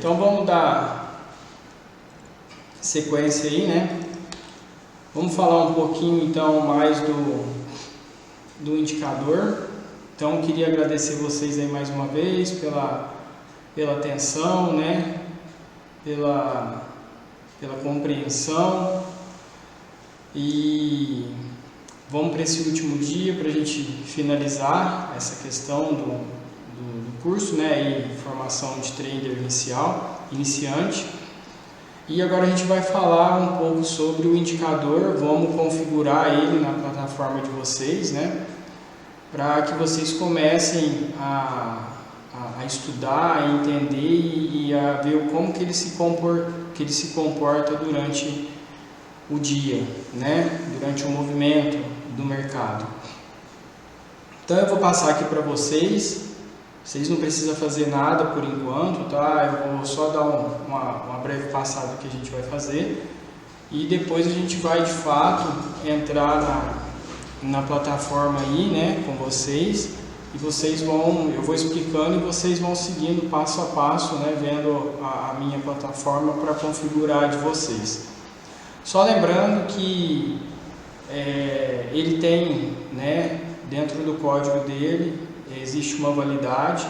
Então vamos dar sequência aí, né? Vamos falar um pouquinho então mais do indicador. Então queria agradecer vocês aí mais uma vez pela atenção, né? Pela compreensão. E vamos para esse último dia para a gente finalizar essa questão do curso, né? E formação de trader iniciante. E agora a gente vai falar um pouco sobre o indicador, vamos configurar ele na plataforma de vocês, né? Para que vocês comecem a estudar, a entender e a ver como que ele se comporta durante o dia, né? Durante o movimento do mercado. Então eu vou passar aqui para vocês. Vocês não precisam fazer nada por enquanto, tá? Eu vou só dar uma breve passada do que a gente vai fazer e depois a gente vai de fato entrar na plataforma aí, né, com vocês, e eu vou explicando e vocês vão seguindo passo a passo, né, vendo a minha plataforma para configurar de vocês. Só lembrando que ele tem, né, dentro do código dele, existe uma validade,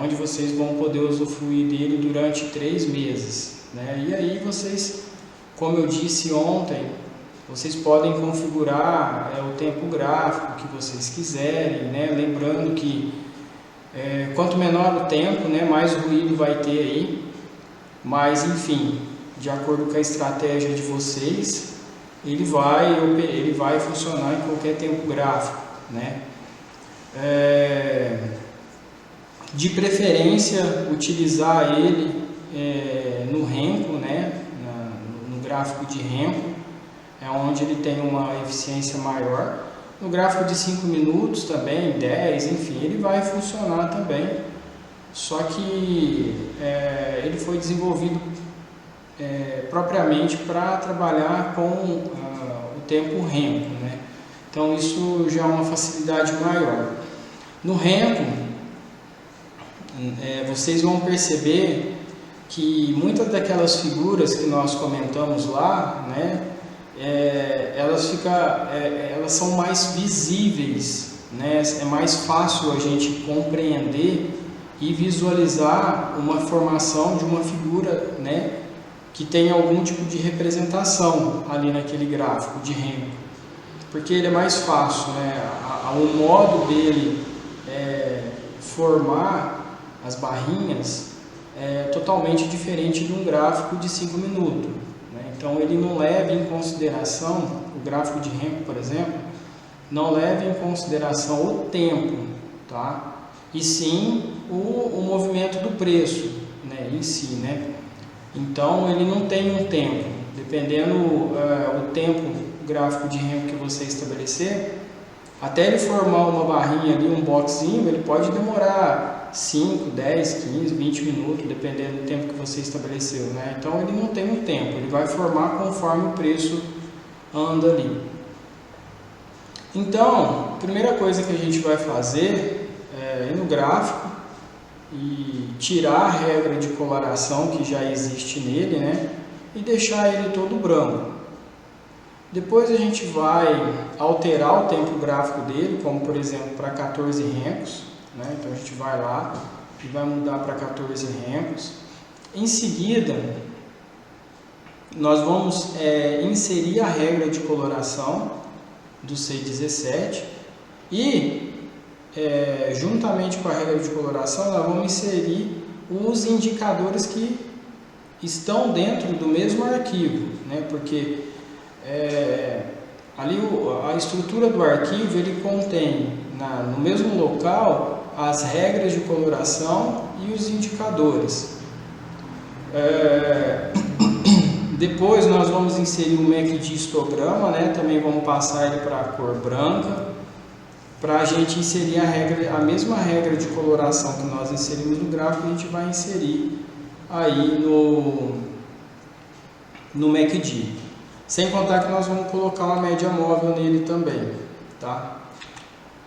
onde vocês vão poder usufruir dele durante 3 meses, né? E aí vocês, como eu disse ontem, vocês podem configurar o tempo gráfico que vocês quiserem, né? Lembrando que quanto menor o tempo, né, mais ruído vai ter aí, mas enfim, de acordo com a estratégia de vocês, ele vai funcionar em qualquer tempo gráfico, né? De preferência utilizar ele no Renko, né? No gráfico de Renko, onde ele tem uma eficiência maior. No gráfico de 5 minutos também, 10, enfim, ele vai funcionar também, só que ele foi desenvolvido propriamente para trabalhar com o tempo Renko, né? Então isso já é uma facilidade maior. No Renko, vocês vão perceber que muitas daquelas figuras que nós comentamos lá, né, elas são mais visíveis, né? É mais fácil a gente compreender e visualizar uma formação de uma figura, né, que tem algum tipo de representação ali naquele gráfico de Renko, porque ele é mais fácil, né? O modo dele formar as barrinhas é totalmente diferente de um gráfico de 5 minutos, né? Então ele não leva em consideração, o gráfico de Renko, por exemplo, não leva em consideração o tempo, tá? E sim o movimento do preço, né, em si, né? Então ele não tem um tempo, dependendo o tempo gráfico de Renko que você estabelecer, até ele formar uma barrinha ali, um boxinho, ele pode demorar 5, 10, 15, 20 minutos, dependendo do tempo que você estabeleceu, né? Então ele não tem um tempo, ele vai formar conforme o preço anda ali. Então, a primeira coisa que a gente vai fazer é ir no gráfico e tirar a regra de coloração que já existe nele, né? E deixar ele todo branco. Depois a gente vai alterar o tempo gráfico dele, como por exemplo para 14 Renkos, né? Então a gente vai lá e vai mudar para 14 Renkos. Em seguida, nós vamos inserir a regra de coloração do C17 e juntamente com a regra de coloração nós vamos inserir os indicadores que estão dentro do mesmo arquivo, né? Porque ali a estrutura do arquivo ele contém no mesmo local as regras de coloração e os indicadores. Depois nós vamos inserir o MACD histograma, né? Também vamos passar ele para a cor branca, para a gente inserir a mesma regra de coloração que nós inserimos no gráfico, a gente vai inserir aí no MACD. Sem contar que nós vamos colocar uma média móvel nele também, tá?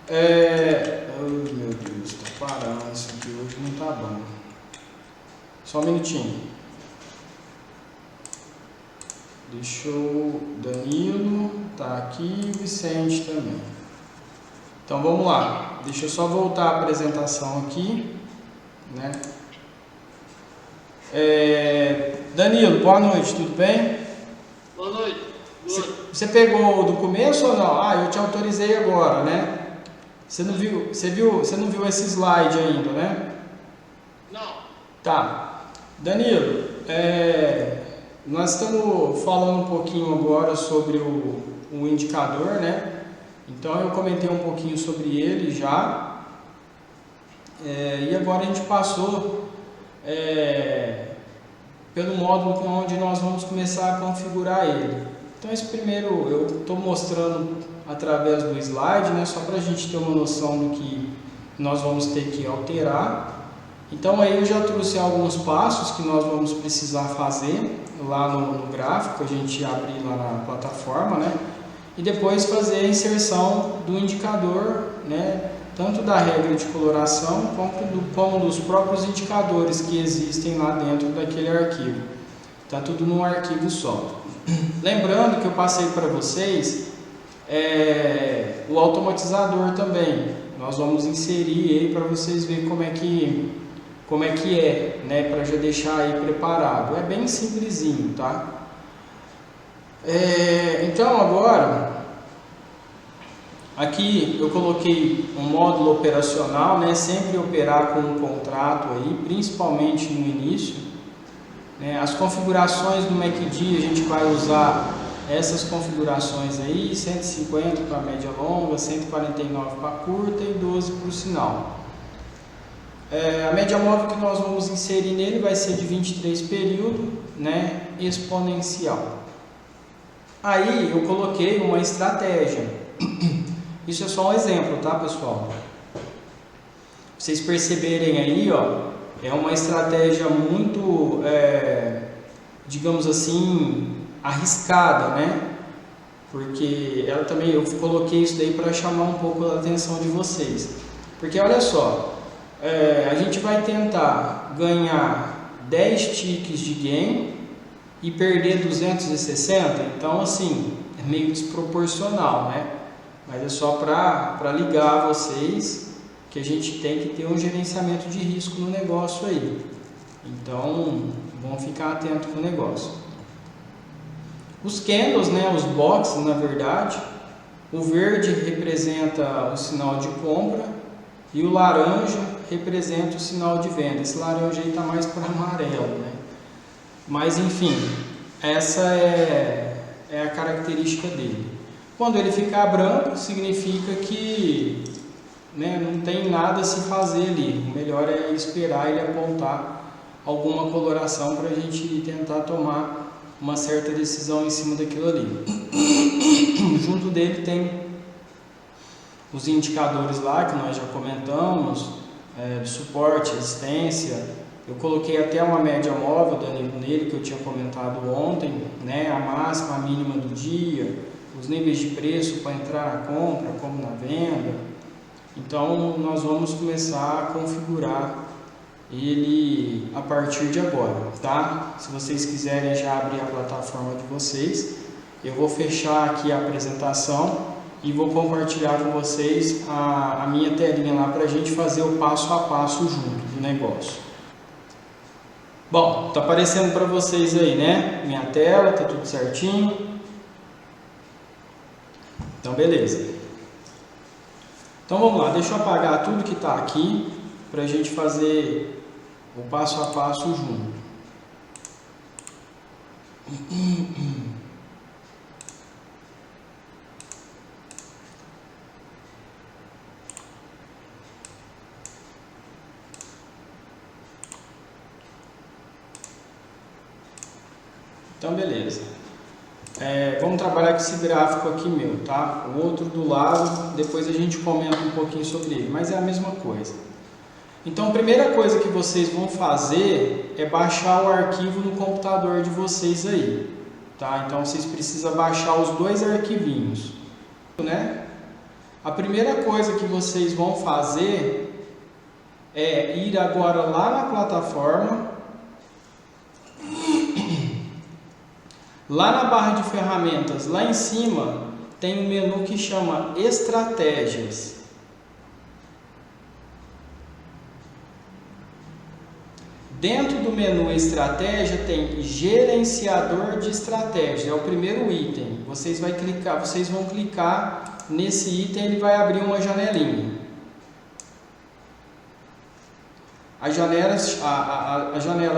Oh, meu Deus, tá parando, isso aqui hoje não tá bom. Só um minutinho. Deixa eu... Danilo tá aqui, Vicente também. Então vamos lá. Deixa eu só voltar a apresentação aqui, né? Danilo, boa noite, tudo bem? Boa noite. Você pegou do começo ou não? Ah, eu te autorizei agora, né? Você não viu esse slide ainda, né? Não. Tá. Danilo, nós estamos falando um pouquinho agora sobre o indicador, né? Então eu comentei um pouquinho sobre ele já. E agora a gente passou pelo módulo onde nós vamos começar a configurar ele. Então esse primeiro eu estou mostrando através do slide, né, só para a gente ter uma noção do que nós vamos ter que alterar. Então aí eu já trouxe alguns passos que nós vamos precisar fazer lá no gráfico, a gente abrir lá na plataforma, né, e depois fazer a inserção do indicador, né, tanto da regra de coloração como dos próprios indicadores que existem lá dentro daquele arquivo. Está tudo num arquivo só. Lembrando que eu passei para vocês o automatizador também. Nós vamos inserir ele para vocês verem como é que é, né, para já deixar aí preparado. É bem simplesinho, tá? Então agora aqui eu coloquei um módulo operacional, né, sempre operar com um contrato aí, principalmente no início. As configurações do MACD a gente vai usar essas configurações aí, 150 para média longa, 149 para curta e 12 para o sinal. A média móvel que nós vamos inserir nele vai ser de 23 períodos, né, exponencial. Aí eu coloquei uma estratégia. Isso é só um exemplo, tá, pessoal? Pra vocês perceberem aí, ó, é uma estratégia muito, digamos assim, arriscada, né? Porque ela também, eu coloquei isso daí para chamar um pouco a atenção de vocês. Porque olha só, a gente vai tentar ganhar 10 tickets de game e perder 260, então assim, é meio desproporcional, né? Mas é só para ligar a vocês que a gente tem que ter um gerenciamento de risco no negócio aí. Então, vamos ficar atento com o negócio. Os candles, né, os boxes, na verdade, o verde representa o sinal de compra e o laranja representa o sinal de venda. Esse laranja aí está mais para amarelo, né? Mas, enfim, essa é a característica dele. Quando ele ficar branco, significa que, né, não tem nada a se fazer ali. O melhor é esperar ele apontar alguma coloração para a gente tentar tomar uma certa decisão em cima daquilo ali. Junto dele tem os indicadores lá que nós já comentamos, de suporte, resistência. Eu coloquei até uma média móvel, Danilo, nele, que eu tinha comentado ontem, né, a máxima, a mínima do dia, os níveis de preço para entrar na compra como na venda. Então nós vamos começar a configurar ele a partir de agora, tá? Se vocês quiserem já abrir a plataforma de vocês, eu vou fechar aqui a apresentação e vou compartilhar com vocês a minha telinha lá para a gente fazer o passo a passo junto do negócio. Bom, tá aparecendo para vocês aí, né? Minha tela, tá tudo certinho. Então, beleza. Então, vamos lá. Deixa eu apagar tudo que está aqui para a gente fazer o passo a passo junto. Então, beleza. Vamos trabalhar com esse gráfico aqui meu, tá? O outro do lado, depois a gente comenta um pouquinho sobre ele, mas é a mesma coisa. Então, a primeira coisa que vocês vão fazer é baixar o arquivo no computador de vocês aí, tá? Então, vocês precisam baixar os dois arquivinhos, né? A primeira coisa que vocês vão fazer é ir agora lá na plataforma Lá na barra de ferramentas, lá em cima, tem um menu que chama Estratégias. Dentro do menu Estratégia tem Gerenciador de Estratégia, é o primeiro item. Vocês vão clicar nesse item, ele vai abrir uma janelinha. A janela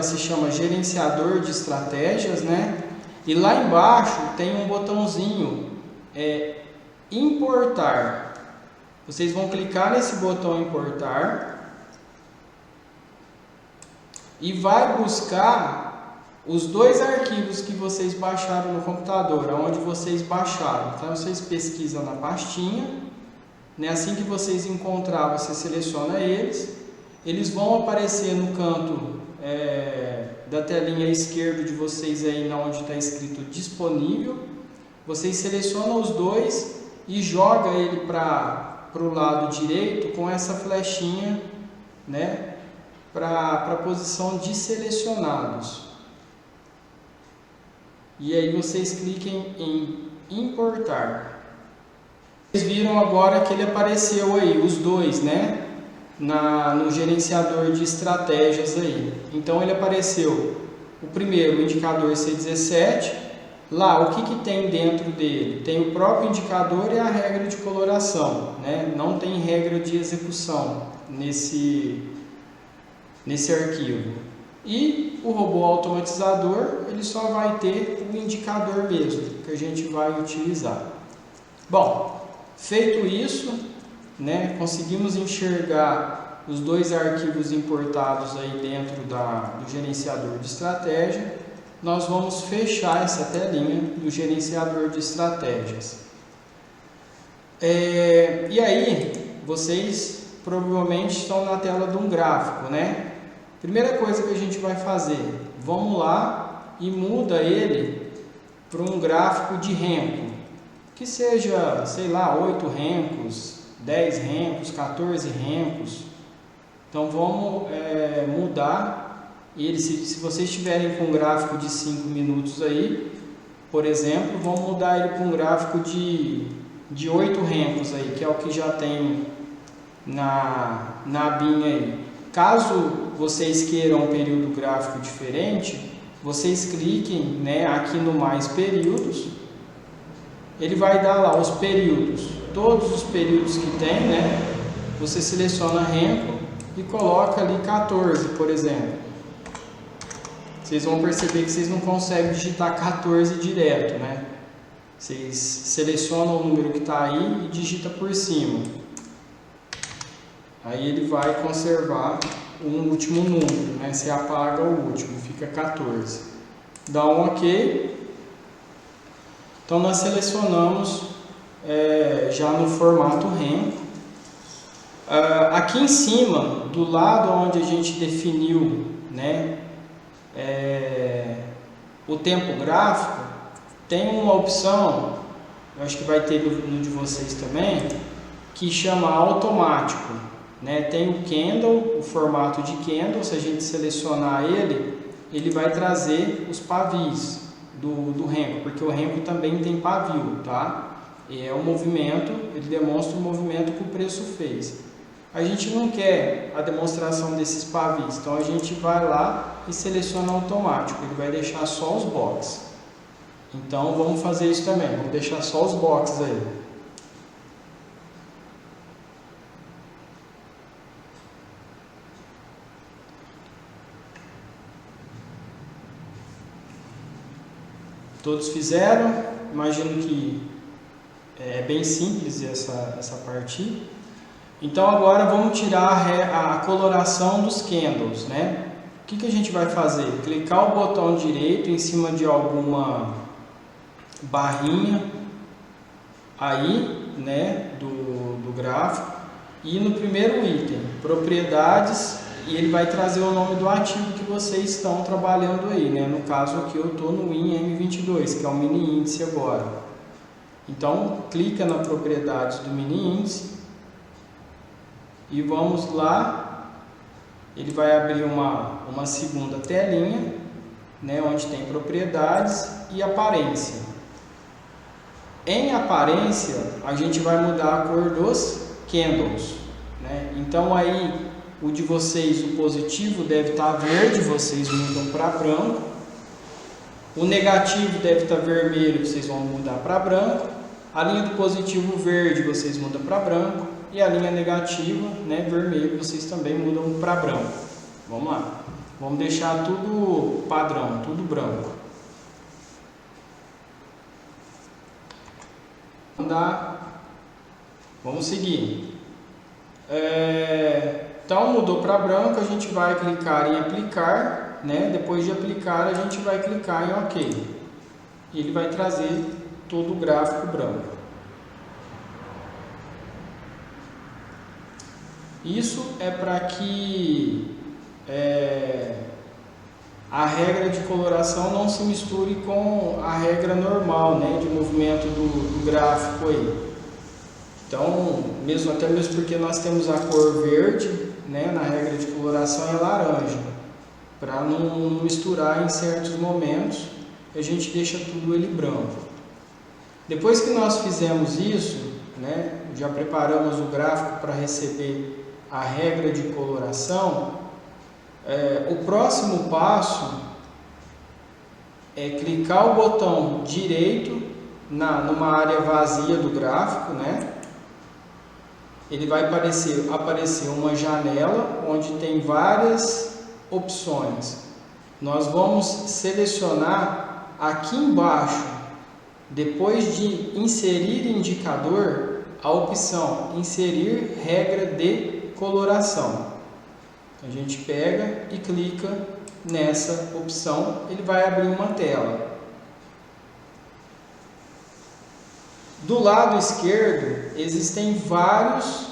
se chama Gerenciador de Estratégias, né? E lá embaixo tem um botãozinho, Importar. Vocês vão clicar nesse botão Importar e vai buscar os dois arquivos que vocês baixaram no computador, aonde vocês baixaram. Então vocês pesquisam na pastinha, né? Assim que vocês encontrar, você seleciona eles. Eles vão aparecer no canto da telinha esquerda de vocês aí, onde está escrito disponível. Vocês selecionam os dois e joga ele para o lado direito com essa flechinha, né? Para a posição de selecionados. E aí vocês cliquem em importar. Vocês viram agora que ele apareceu aí, os dois, né? No gerenciador de estratégias aí. Então ele apareceu o primeiro, o indicador C17. Lá, o que tem dentro dele? Tem o próprio indicador e a regra de coloração, né? Não tem regra de execução nesse arquivo. E o robô automatizador, ele só vai ter o indicador mesmo, que a gente vai utilizar. Bom, feito isso, né, conseguimos enxergar os dois arquivos importados aí dentro do gerenciador de estratégia. Nós vamos fechar essa telinha do gerenciador de estratégias. E aí, vocês provavelmente estão na tela de um gráfico, né? Primeira coisa que a gente vai fazer, vamos lá e muda ele para um gráfico de renco, que seja, sei lá, 8 rencos, 10 rencos, 14 rencos. Então vamos mudar ele, se vocês estiverem com um gráfico de 5 minutos aí, por exemplo, vamos mudar ele para um gráfico de 8 rencos aí, que é o que já tem na abinha aí. Caso vocês queiram um período gráfico diferente, vocês cliquem, né, aqui no mais períodos. Ele vai dar lá os períodos, todos os períodos que tem, né? Você seleciona renco e coloca ali 14, por exemplo. Vocês vão perceber que vocês não conseguem digitar 14 direto, né? Vocês selecionam o número que está aí e digita por cima. Aí ele vai conservar o último número, né? Você apaga o último, fica 14. Dá um OK. Então nós selecionamos já no formato renco. Aqui em cima, do lado onde a gente definiu, né, o tempo gráfico, tem uma opção, eu acho que vai ter no de vocês também, que chama automático, né? Tem o Candle, o formato de Candle. Se a gente selecionar ele vai trazer os pavis do renco, porque o renco também tem pavio, tá? E é um movimento, ele demonstra o movimento que o preço fez. A gente não quer a demonstração desses pavis, então a gente vai lá e seleciona automático, ele vai deixar só os boxes. Então vamos fazer isso também, vamos deixar só os boxes aí. Todos fizeram? Imagino que é bem simples essa parte. Então agora vamos tirar a coloração dos candles, né? O que a gente vai fazer? Clicar o botão direito em cima de alguma barrinha aí, né, do gráfico, e no primeiro item, propriedades, e ele vai trazer o nome do ativo que vocês estão trabalhando aí, né? No caso aqui eu estou no WIN-M22, que é o mini índice agora. Então clica na propriedades do mini índice e vamos lá. Ele vai abrir uma segunda telinha né, onde tem propriedades e aparência. Em aparência, a gente vai mudar a cor dos candles, né? Então aí o de vocês, o positivo, deve estar verde, vocês mudam para branco. O negativo deve estar vermelho, vocês vão mudar para branco. A linha do positivo verde, vocês mudam para branco. E a linha negativa, né, vermelho, vocês também mudam para branco. Vamos lá. Vamos deixar tudo padrão, tudo branco. Vamos seguir. Então mudou para branco, a gente vai clicar em aplicar, né? Depois de aplicar, a gente vai clicar em OK. E ele vai trazer todo o gráfico branco. Isso é para que a regra de coloração não se misture com a regra normal, né, de movimento do gráfico aí. Então, até mesmo porque nós temos a cor verde, né, na regra de coloração é laranja, para não misturar em certos momentos, a gente deixa tudo ele branco. Depois que nós fizemos isso, né, já preparamos o gráfico para receber a regra de coloração, o próximo passo é clicar o botão direito numa área vazia do gráfico, né? Ele vai aparecer uma janela onde tem várias opções. Nós vamos selecionar aqui embaixo, depois de inserir indicador, a opção inserir regra de coloração. A gente pega e clica nessa opção, ele vai abrir uma tela. Do lado esquerdo existem vários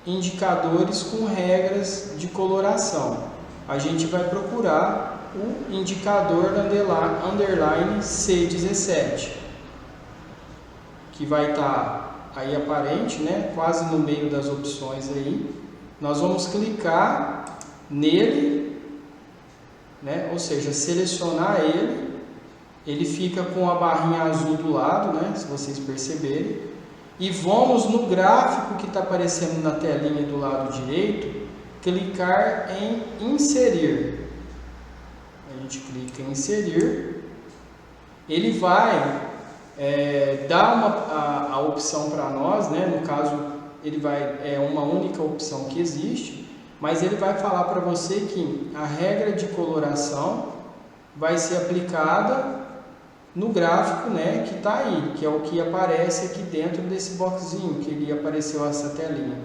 indicadores com regras de coloração. A gente vai procurar o indicador underline C17, que vai estar aí aparente, né, quase no meio das opções aí. Nós vamos clicar nele, né, ou seja, selecionar ele fica com a barrinha azul do lado, né, se vocês perceberem, e vamos no gráfico que está aparecendo na telinha do lado direito, clicar em inserir. A gente clica em inserir, ele vai dar a opção para nós, né, no caso é uma única opção que existe, mas ele vai falar para você que a regra de coloração vai ser aplicada no gráfico, né, que está aí, que é o que aparece aqui dentro desse boxzinho, que ele apareceu essa telinha.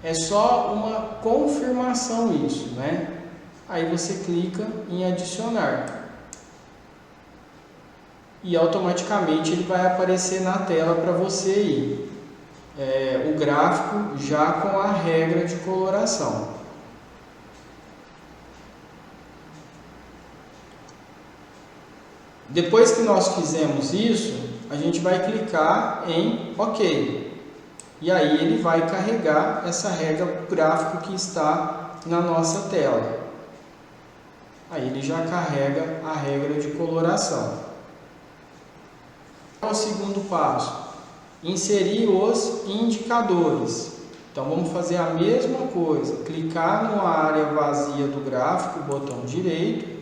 É só uma confirmação isso, né? Aí você clica em adicionar. E automaticamente ele vai aparecer na tela para você aí. O gráfico já com a regra de coloração. Depois que nós fizemos isso, a gente vai clicar em OK. E aí ele vai carregar essa regra gráfico que está na nossa tela. Aí ele já carrega a regra de coloração. O segundo passo, inserir os indicadores. Então vamos fazer a mesma coisa, clicar numa área vazia do gráfico, botão direito.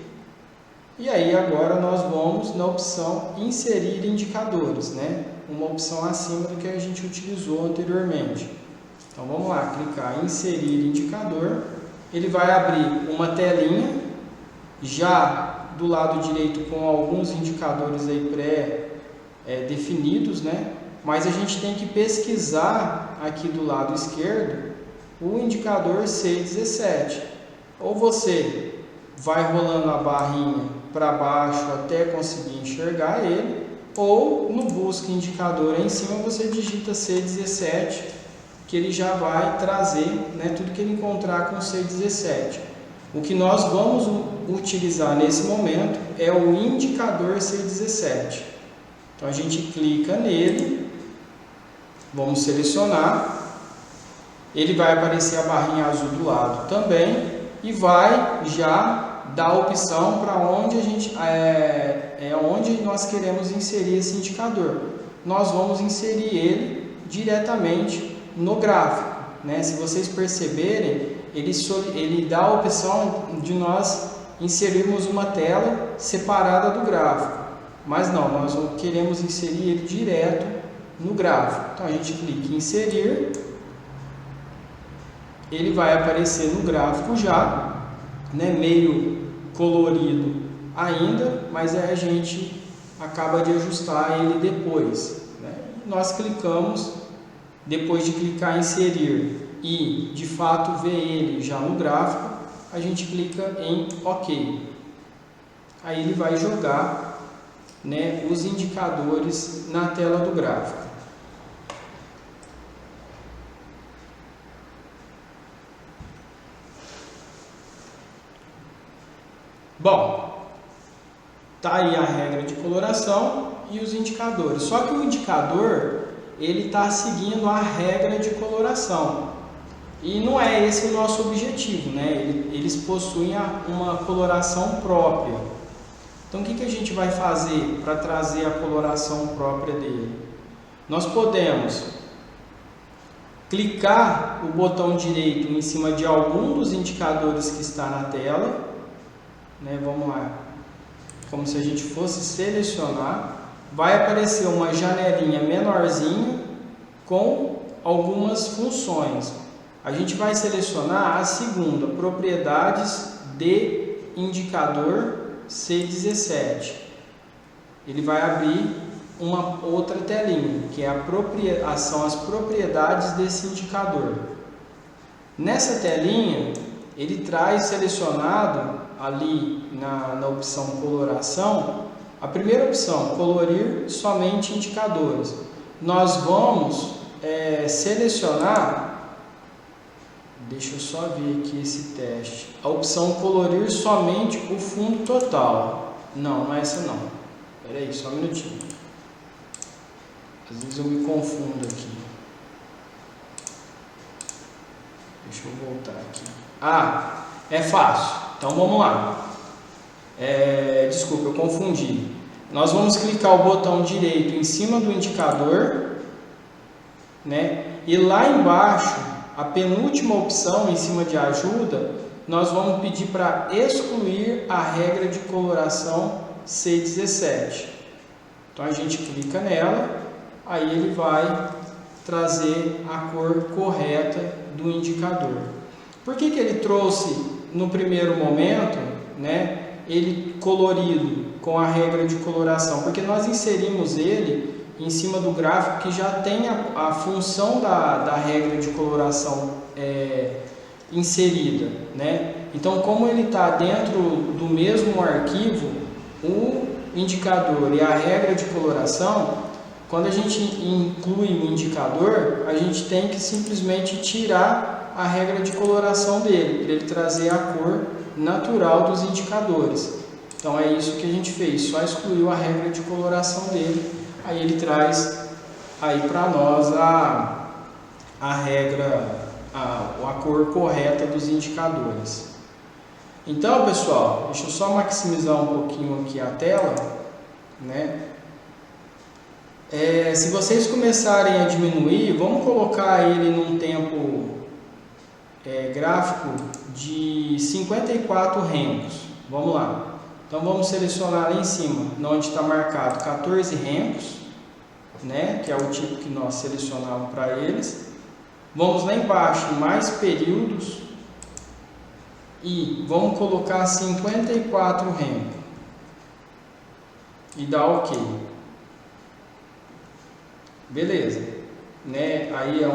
E aí agora nós vamos na opção inserir indicadores, né? Uma opção acima do que a gente utilizou anteriormente. Então vamos lá, clicar em inserir indicador. Ele vai abrir uma telinha, já do lado direito com alguns indicadores aí pré-definidos, né? Mas a gente tem que pesquisar aqui do lado esquerdo o indicador C17. Ou você vai rolando a barrinha para baixo até conseguir enxergar ele, ou no busca indicador aí em cima você digita C17, que ele já vai trazer, né, tudo que ele encontrar com C17. O que nós vamos utilizar nesse momento é o indicador C17. Então a gente clica nele, vamos selecionar, ele vai aparecer a barrinha azul do lado também e vai já dá a opção para onde a gente onde nós queremos inserir esse indicador. Nós vamos inserir ele diretamente no gráfico, né? Se vocês perceberem, ele dá a opção de nós inserirmos uma tela separada do gráfico, mas não, nós queremos inserir ele direto no gráfico. Então a gente clica em inserir, ele vai aparecer no gráfico já, né, meio colorido ainda, mas aí a gente acaba de ajustar ele depois, né? Nós clicamos, depois de clicar em inserir e de fato ver ele já no gráfico, a gente clica em OK. Aí ele vai jogar, né, os indicadores na tela do gráfico. Bom, tá aí a regra de coloração e os indicadores. Só que o indicador, ele está seguindo a regra de coloração. E não é esse o nosso objetivo, né? Eles possuem uma coloração própria. Então, o que a gente vai fazer para trazer a coloração própria dele? Nós podemos clicar o botão direito em cima de algum dos indicadores que está na tela, né? Vamos lá, como se a gente fosse selecionar, vai aparecer uma janelinha menorzinha com algumas funções. A gente vai selecionar a segunda, propriedades de indicador C17. Ele vai abrir uma outra telinha, que é são as propriedades desse indicador. Nessa telinha, ele traz selecionado ali na opção coloração, a primeira opção, colorir somente indicadores. Nós vamos selecionar, deixa eu só ver aqui esse teste, a opção colorir somente o fundo total. Não é essa não. Espera aí, só um minutinho. Às vezes eu me confundo aqui. Deixa eu voltar aqui. Ah, é fácil. Então vamos lá. Desculpa, eu confundi. Nós vamos clicar o botão direito em cima do indicador, né? E lá embaixo, a penúltima opção em cima de ajuda, nós vamos pedir para excluir a regra de coloração C17. Então a gente clica nela, aí ele vai trazer a cor correta do indicador. Por que ele trouxe no primeiro momento, né, ele colorido com a regra de coloração? Porque nós inserimos ele em cima do gráfico que já tem a função da regra de coloração inserida, né? Então, como ele está dentro do mesmo arquivo, o indicador e a regra de coloração, quando a gente inclui o indicador, a gente tem que simplesmente tirar a regra de coloração dele, para ele trazer a cor natural dos indicadores. Então é isso que a gente fez, só excluiu a regra de coloração dele, aí ele traz aí para nós a regra, a cor correta dos indicadores. Então, pessoal, deixa eu só maximizar um pouquinho aqui a tela, né? Se vocês começarem a diminuir, vamos colocar ele num tempo gráfico de 54 rempos. Vamos lá. Então vamos selecionar lá em cima, onde está marcado 14 rempos, né? Que é o tipo que nós selecionamos para eles. Vamos lá embaixo, mais períodos, e vamos colocar 54 rempos e dar OK. Beleza, né? Aí é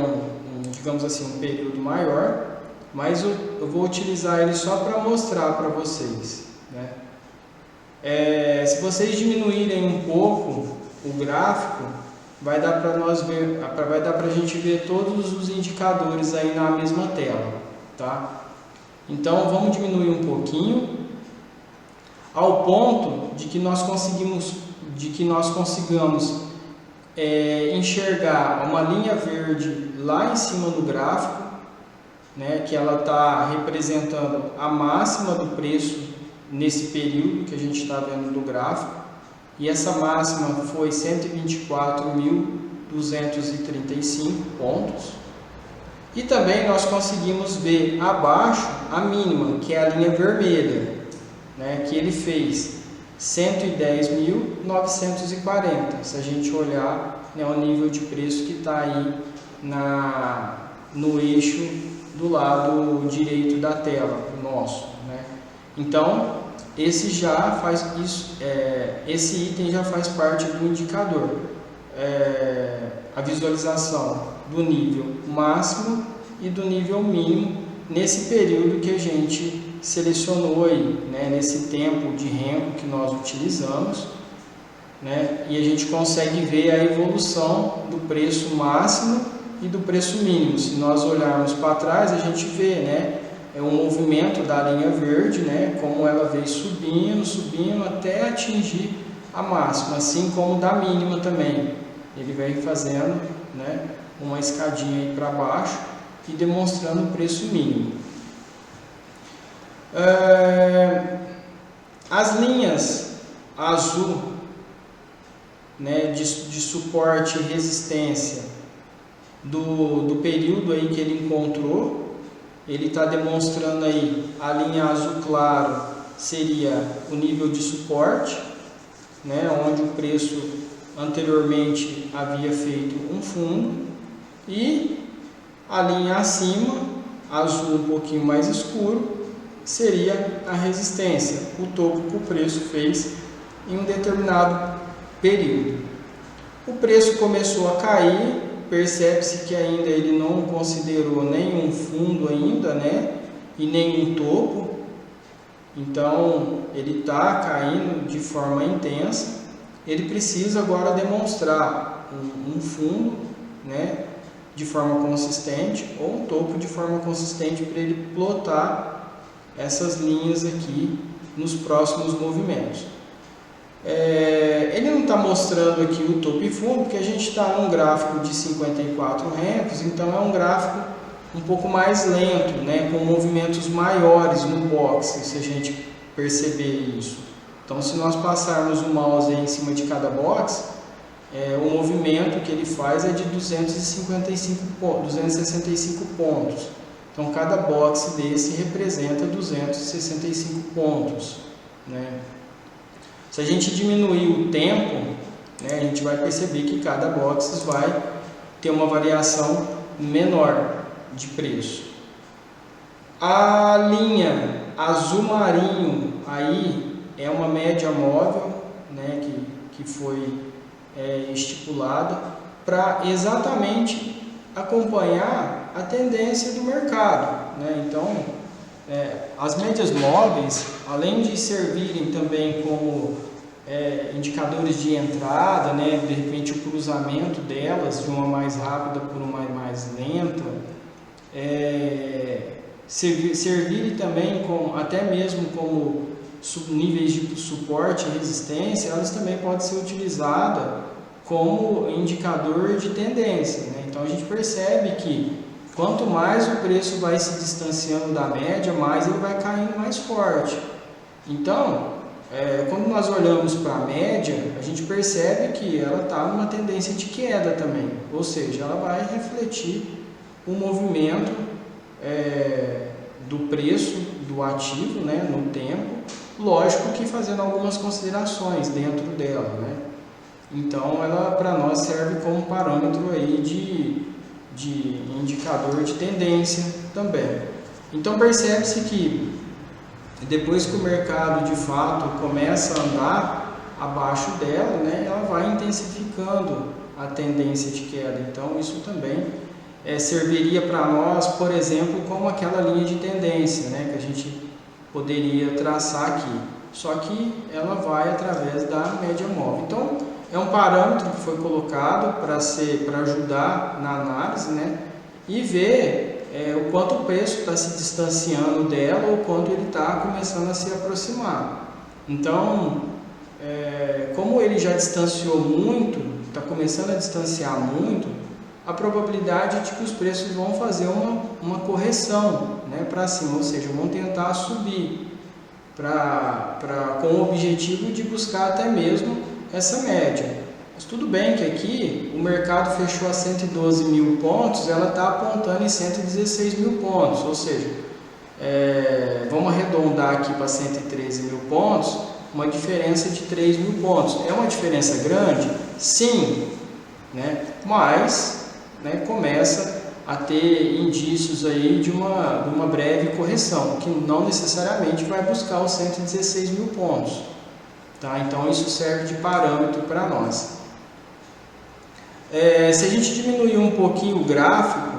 digamos assim, um período maior, mas eu vou utilizar ele só para mostrar para vocês, né? Se vocês diminuírem um pouco o gráfico, vai dar para nós ver, vai dar para a gente ver todos os indicadores aí na mesma tela, tá? Então vamos diminuir um pouquinho, ao ponto de que nós consigamos enxergar uma linha verde lá em cima do gráfico, né, que ela está representando a máxima do preço nesse período que a gente está vendo do gráfico, e essa máxima foi 124.235 pontos. E também nós conseguimos ver abaixo a mínima, que é a linha vermelha, né, que ele fez 110.940. Se a gente olhar, né, o nível de preço que está aí no eixo do lado direito da tela, o nosso, né? Então, esse item já faz parte do indicador. A visualização do nível máximo e do nível mínimo nesse período que a gente selecionou aí, né, nesse tempo de REMCO que nós utilizamos, né, e a gente consegue ver a evolução do preço máximo e do preço mínimo. Se nós olharmos para trás, a gente vê, né, o movimento da linha verde, né, como ela veio subindo até atingir a máxima, assim como da mínima também. Ele vem fazendo, né, uma escadinha aí para baixo e demonstrando o preço mínimo. As linhas azul, né, de suporte e resistência do período aí que ele encontrou, ele está demonstrando aí, a linha azul claro seria o nível de suporte, né, onde o preço anteriormente havia feito um fundo, e a linha acima, azul um pouquinho mais escuro, seria a resistência, o topo que o preço fez em um determinado período. O preço começou a cair, percebe-se que ainda ele não considerou nenhum fundo ainda, né, e nenhum topo, então ele está caindo de forma intensa. Ele precisa agora demonstrar um fundo, né, de forma consistente, ou um topo de forma consistente, para ele plotar essas linhas aqui nos próximos movimentos. Ele não está mostrando aqui o topo e fundo, porque a gente está num gráfico de 54 REMCOs, então é um gráfico um pouco mais lento, né, com movimentos maiores no box, se a gente perceber isso. Então, se nós passarmos o mouse aí em cima de cada box, o movimento que ele faz é de 265 pontos. Então, cada box desse representa 265 pontos, né? Se a gente diminuir o tempo, né, a gente vai perceber que cada box vai ter uma variação menor de preço. A linha azul marinho aí é uma média móvel, né, que foi estipulada para exatamente acompanhar a tendência do mercado, né? Então, as médias móveis, além de servirem também como indicadores de entrada, né, de repente o cruzamento delas de uma mais rápida por uma mais lenta, servirem também até mesmo como níveis de suporte e resistência, elas também podem ser utilizadas como indicador de tendência, né? Então a gente percebe que quanto mais o preço vai se distanciando da média, mais ele vai caindo mais forte. Então, quando nós olhamos para a média, a gente percebe que ela está numa tendência de queda também, ou seja, ela vai refletir o movimento do preço do ativo, né, no tempo, lógico que fazendo algumas considerações dentro dela, né? Então, ela para nós serve como parâmetro aí de indicador de tendência também. Então, percebe-se que depois que o mercado de fato começa a andar abaixo dela, né, ela vai intensificando a tendência de queda. Então, isso também serviria para nós, por exemplo, como aquela linha de tendência, né, que a gente poderia traçar aqui. Só que ela vai através da média móvel. Então, é um parâmetro que foi colocado para ajudar na análise, né, e ver o quanto o preço está se distanciando dela ou quanto ele está começando a se aproximar. Então, como ele já distanciou muito, está começando a distanciar muito, a probabilidade de que os preços vão fazer uma correção, né, para cima, ou seja, vão tentar subir. com o objetivo de buscar até mesmo essa média. Mas tudo bem que aqui o mercado fechou a 112 mil pontos, ela está apontando em 116 mil pontos, ou seja, vamos arredondar aqui para 113 mil pontos, uma diferença de 3 mil pontos. É uma diferença grande? Sim, né? Mas começa a ter indícios aí de uma breve correção, que não necessariamente vai buscar os 116 mil pontos. Tá? Então isso serve de parâmetro para nós. Se a gente diminuir um pouquinho o gráfico,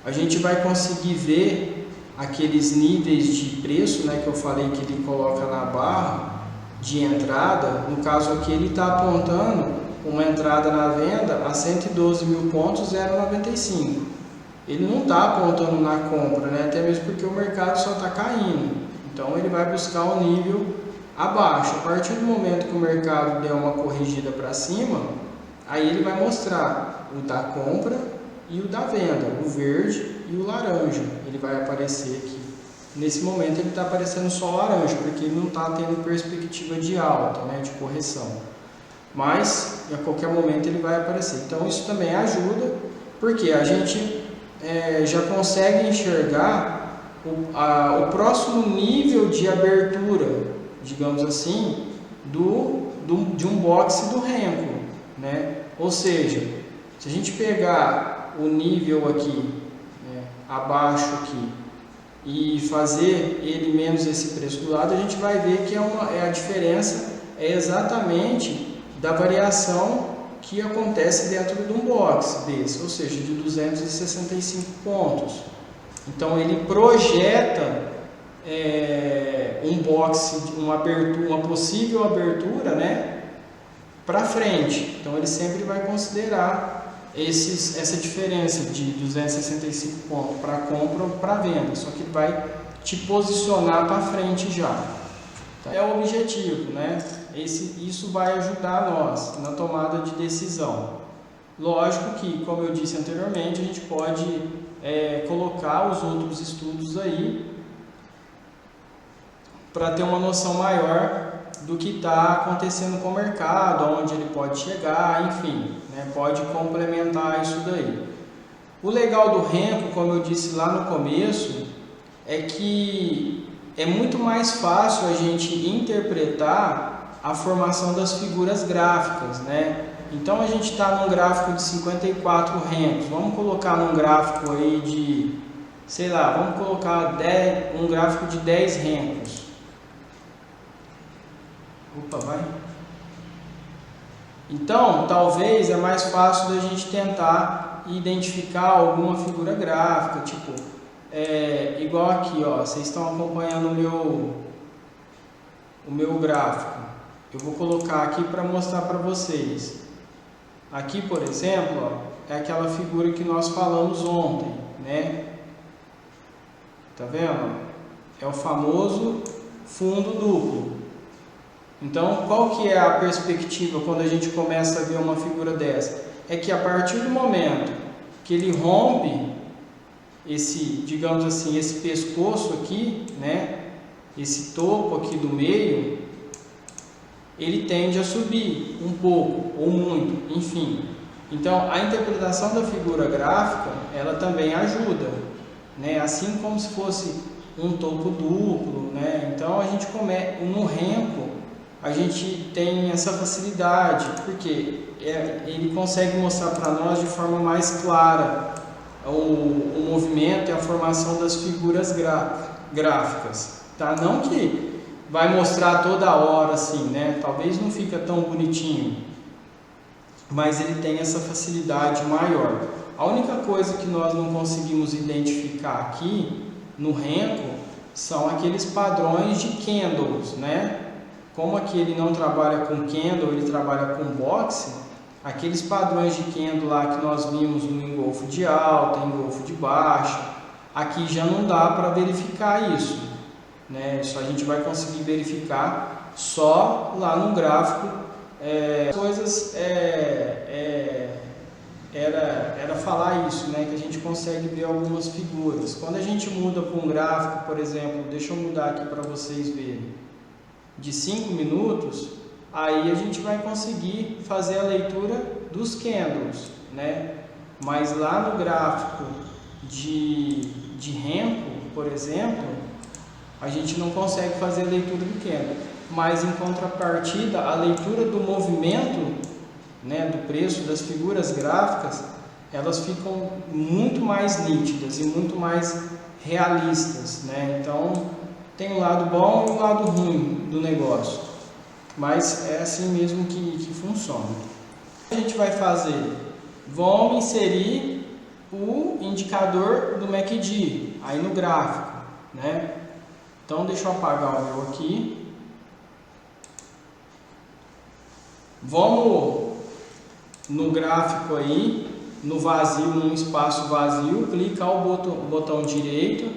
a gente vai conseguir ver aqueles níveis de preço, né, que eu falei que ele coloca na barra de entrada. No caso aqui ele está apontando uma entrada na venda a 112 mil pontos, 0,95. Ele não está apontando na compra, né, até mesmo porque o mercado só está caindo. Então ele vai buscar um nível abaixo. A partir do momento que o mercado der uma corrigida para cima, aí ele vai mostrar o da compra e o da venda, o verde e o laranja. Ele vai aparecer aqui. Nesse momento ele está aparecendo só laranja, porque ele não está tendo perspectiva de alta, né, de correção. Mas a qualquer momento ele vai aparecer. Então isso também ajuda, porque a gente já consegue enxergar o próximo nível de abertura, digamos assim, de um boxe do Renko, né? Ou seja, se a gente pegar o nível aqui, né, abaixo aqui, e fazer ele menos esse preço do lado, a gente vai ver que a diferença é exatamente da variação que acontece dentro de um box desse, ou seja, de 265 pontos. Então ele projeta um box, uma possível abertura, né, para frente. Então ele sempre vai considerar essa diferença de 265 pontos para compra ou para venda, só que ele vai te posicionar para frente já. É o objetivo, né? Isso vai ajudar nós na tomada de decisão. Lógico que, como eu disse anteriormente, a gente pode colocar os outros estudos aí para ter uma noção maior do que está acontecendo com o mercado, onde ele pode chegar, enfim, né, pode complementar isso daí. O legal do Renko, como eu disse lá no começo, é que é muito mais fácil a gente interpretar a formação das figuras gráficas, né? Então a gente está num gráfico de 54 Renkos, vamos colocar num gráfico aí de, sei lá, vamos colocar um gráfico de 10 Renkos. Opa, vai. Então, talvez é mais fácil da gente tentar identificar alguma figura gráfica, tipo, igual aqui, ó, vocês estão acompanhando o meu gráfico. Eu vou colocar aqui para mostrar para vocês. Aqui, por exemplo, ó, é aquela figura que nós falamos ontem, né? Tá vendo? É o famoso fundo duplo. Então, qual que é a perspectiva quando a gente começa a ver uma figura dessa? É que a partir do momento que ele rompe digamos assim, esse pescoço aqui, né, esse topo aqui do meio, ele tende a subir um pouco ou muito, enfim. Então, a interpretação da figura gráfica, ela também ajuda, né, assim como se fosse um topo duplo, né? Então, a gente no Renko, a gente tem essa facilidade, porque ele consegue mostrar para nós de forma mais clara o movimento e a formação das figuras gráficas, tá? Não que vai mostrar toda hora assim, né? Talvez não fica tão bonitinho, mas ele tem essa facilidade maior. A única coisa que nós não conseguimos identificar aqui no Renko são aqueles padrões de candles, né? Como aqui ele não trabalha com candle, ele trabalha com boxe, aqueles padrões de candle lá que nós vimos no engolfo de alta, engolfo de baixa, aqui já não dá para verificar isso, né? Isso a gente vai conseguir verificar só lá no gráfico, coisas era falar isso, né? Que a gente consegue ver algumas figuras. Quando a gente muda para um gráfico, por exemplo, deixa eu mudar aqui para vocês verem, de 5 minutos, aí a gente vai conseguir fazer a leitura dos candles, né? Mas lá no gráfico de Renko, por exemplo, a gente não consegue fazer a leitura do candle. Mas em contrapartida, a leitura do movimento, né, do preço das figuras gráficas, elas ficam muito mais nítidas e muito mais realistas, né? Então tem um lado bom e um lado ruim do negócio, mas é assim mesmo que funciona. O que a gente vai fazer? Vamos inserir o indicador do MACD aí no gráfico, né? Então deixa eu apagar o meu aqui. Vamos no gráfico aí, no vazio, num espaço vazio, clicar o botão direito,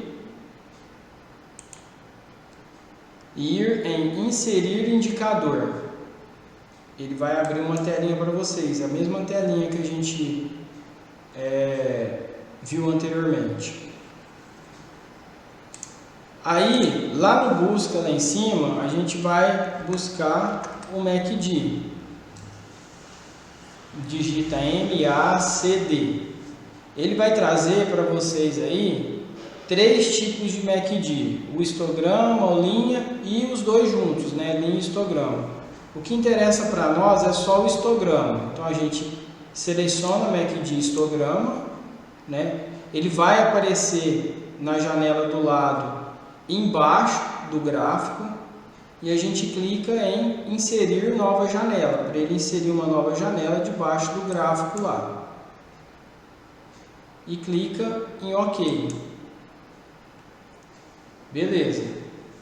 ir em inserir indicador. Ele vai abrir uma telinha para vocês, a mesma telinha que a gente viu anteriormente. Aí, lá no busca, lá em cima, a gente vai buscar o MACD. Digita MACD. Ele vai trazer para vocês aí 3 tipos de MACD: o histograma, a linha e os dois juntos, né? Linha e histograma. O que interessa para nós é só o histograma. Então a gente seleciona o MACD histograma, né? Ele vai aparecer na janela do lado embaixo do gráfico. E a gente clica em inserir nova janela, para ele inserir uma nova janela debaixo do gráfico lá. E clica em OK. Beleza,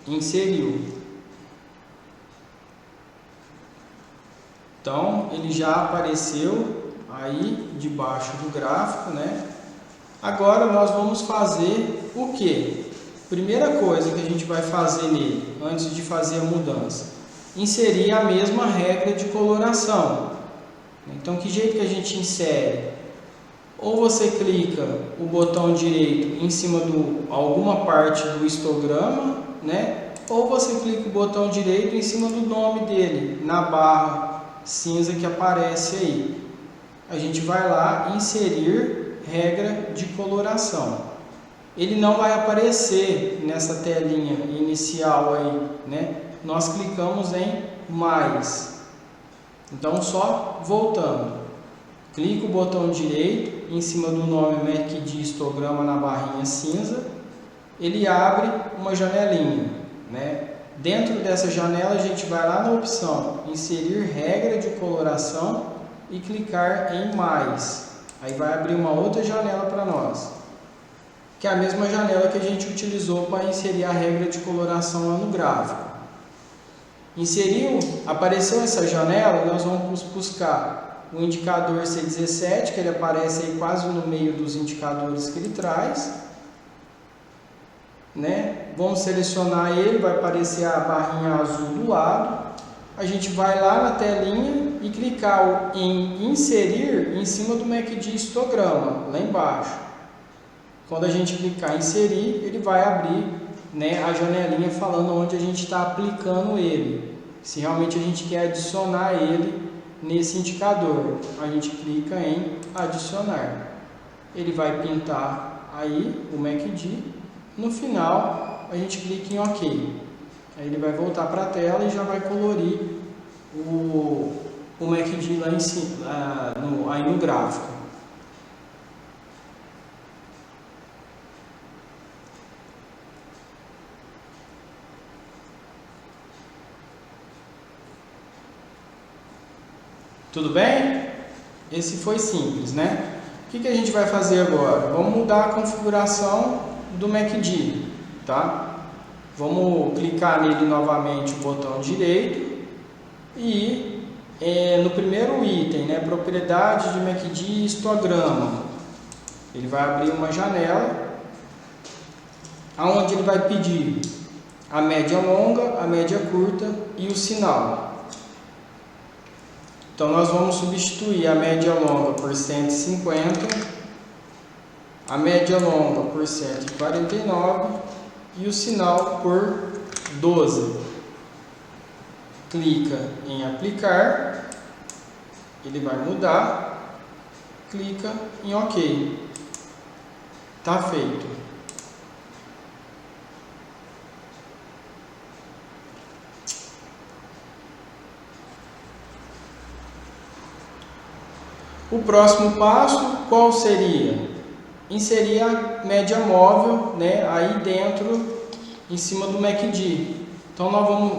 inseriu. Então ele já apareceu aí debaixo do gráfico, né? Agora nós vamos fazer o que? Primeira coisa que a gente vai fazer nele, antes de fazer a mudança, inserir a mesma regra de coloração. Então, que jeito que a gente insere? Ou você clica o botão direito em cima de alguma parte do histograma, né? Ou você clica o botão direito em cima do nome dele, na barra cinza que aparece aí. A gente vai lá inserir regra de coloração. Ele não vai aparecer nessa telinha inicial aí, né? Nós clicamos em mais. Então, só voltando. Clica o botão direito em cima do nome MACD histograma na barrinha cinza. Ele abre uma janelinha, né? Dentro dessa janela, a gente vai lá na opção inserir regra de coloração e clicar em mais. Aí vai abrir uma outra janela para nós, que é a mesma janela que a gente utilizou para inserir a regra de coloração lá no gráfico. Inseriu, apareceu essa janela, nós vamos buscar o indicador C17, que ele aparece aí quase no meio dos indicadores que ele traz, né? Vamos selecionar ele, vai aparecer a barrinha azul do lado. A gente vai lá na telinha e clicar em inserir em cima do MACD histograma, lá embaixo. Quando a gente clicar em inserir, ele vai abrir, né, a janelinha falando onde a gente está aplicando ele. Se realmente a gente quer adicionar ele nesse indicador, a gente clica em adicionar. Ele vai pintar aí o MACD. No final, a gente clica em OK. Aí ele vai voltar para a tela e já vai colorir o MACD lá em cima, aí no gráfico. Tudo bem? Esse foi simples, né? O que a gente vai fazer agora? Vamos mudar a configuração do MACD, tá? Vamos clicar nele novamente, o botão direito, e no primeiro item, né, propriedade de MACD histograma, ele vai abrir uma janela, onde ele vai pedir a média longa, a média curta e o sinal. Então nós vamos substituir a média longa por 150, a média longa por 149 e o sinal por 12. Clica em aplicar, ele vai mudar, clica em OK. Tá feito. O próximo passo qual seria? Inserir a média móvel, né, aí dentro, em cima do MACD. Então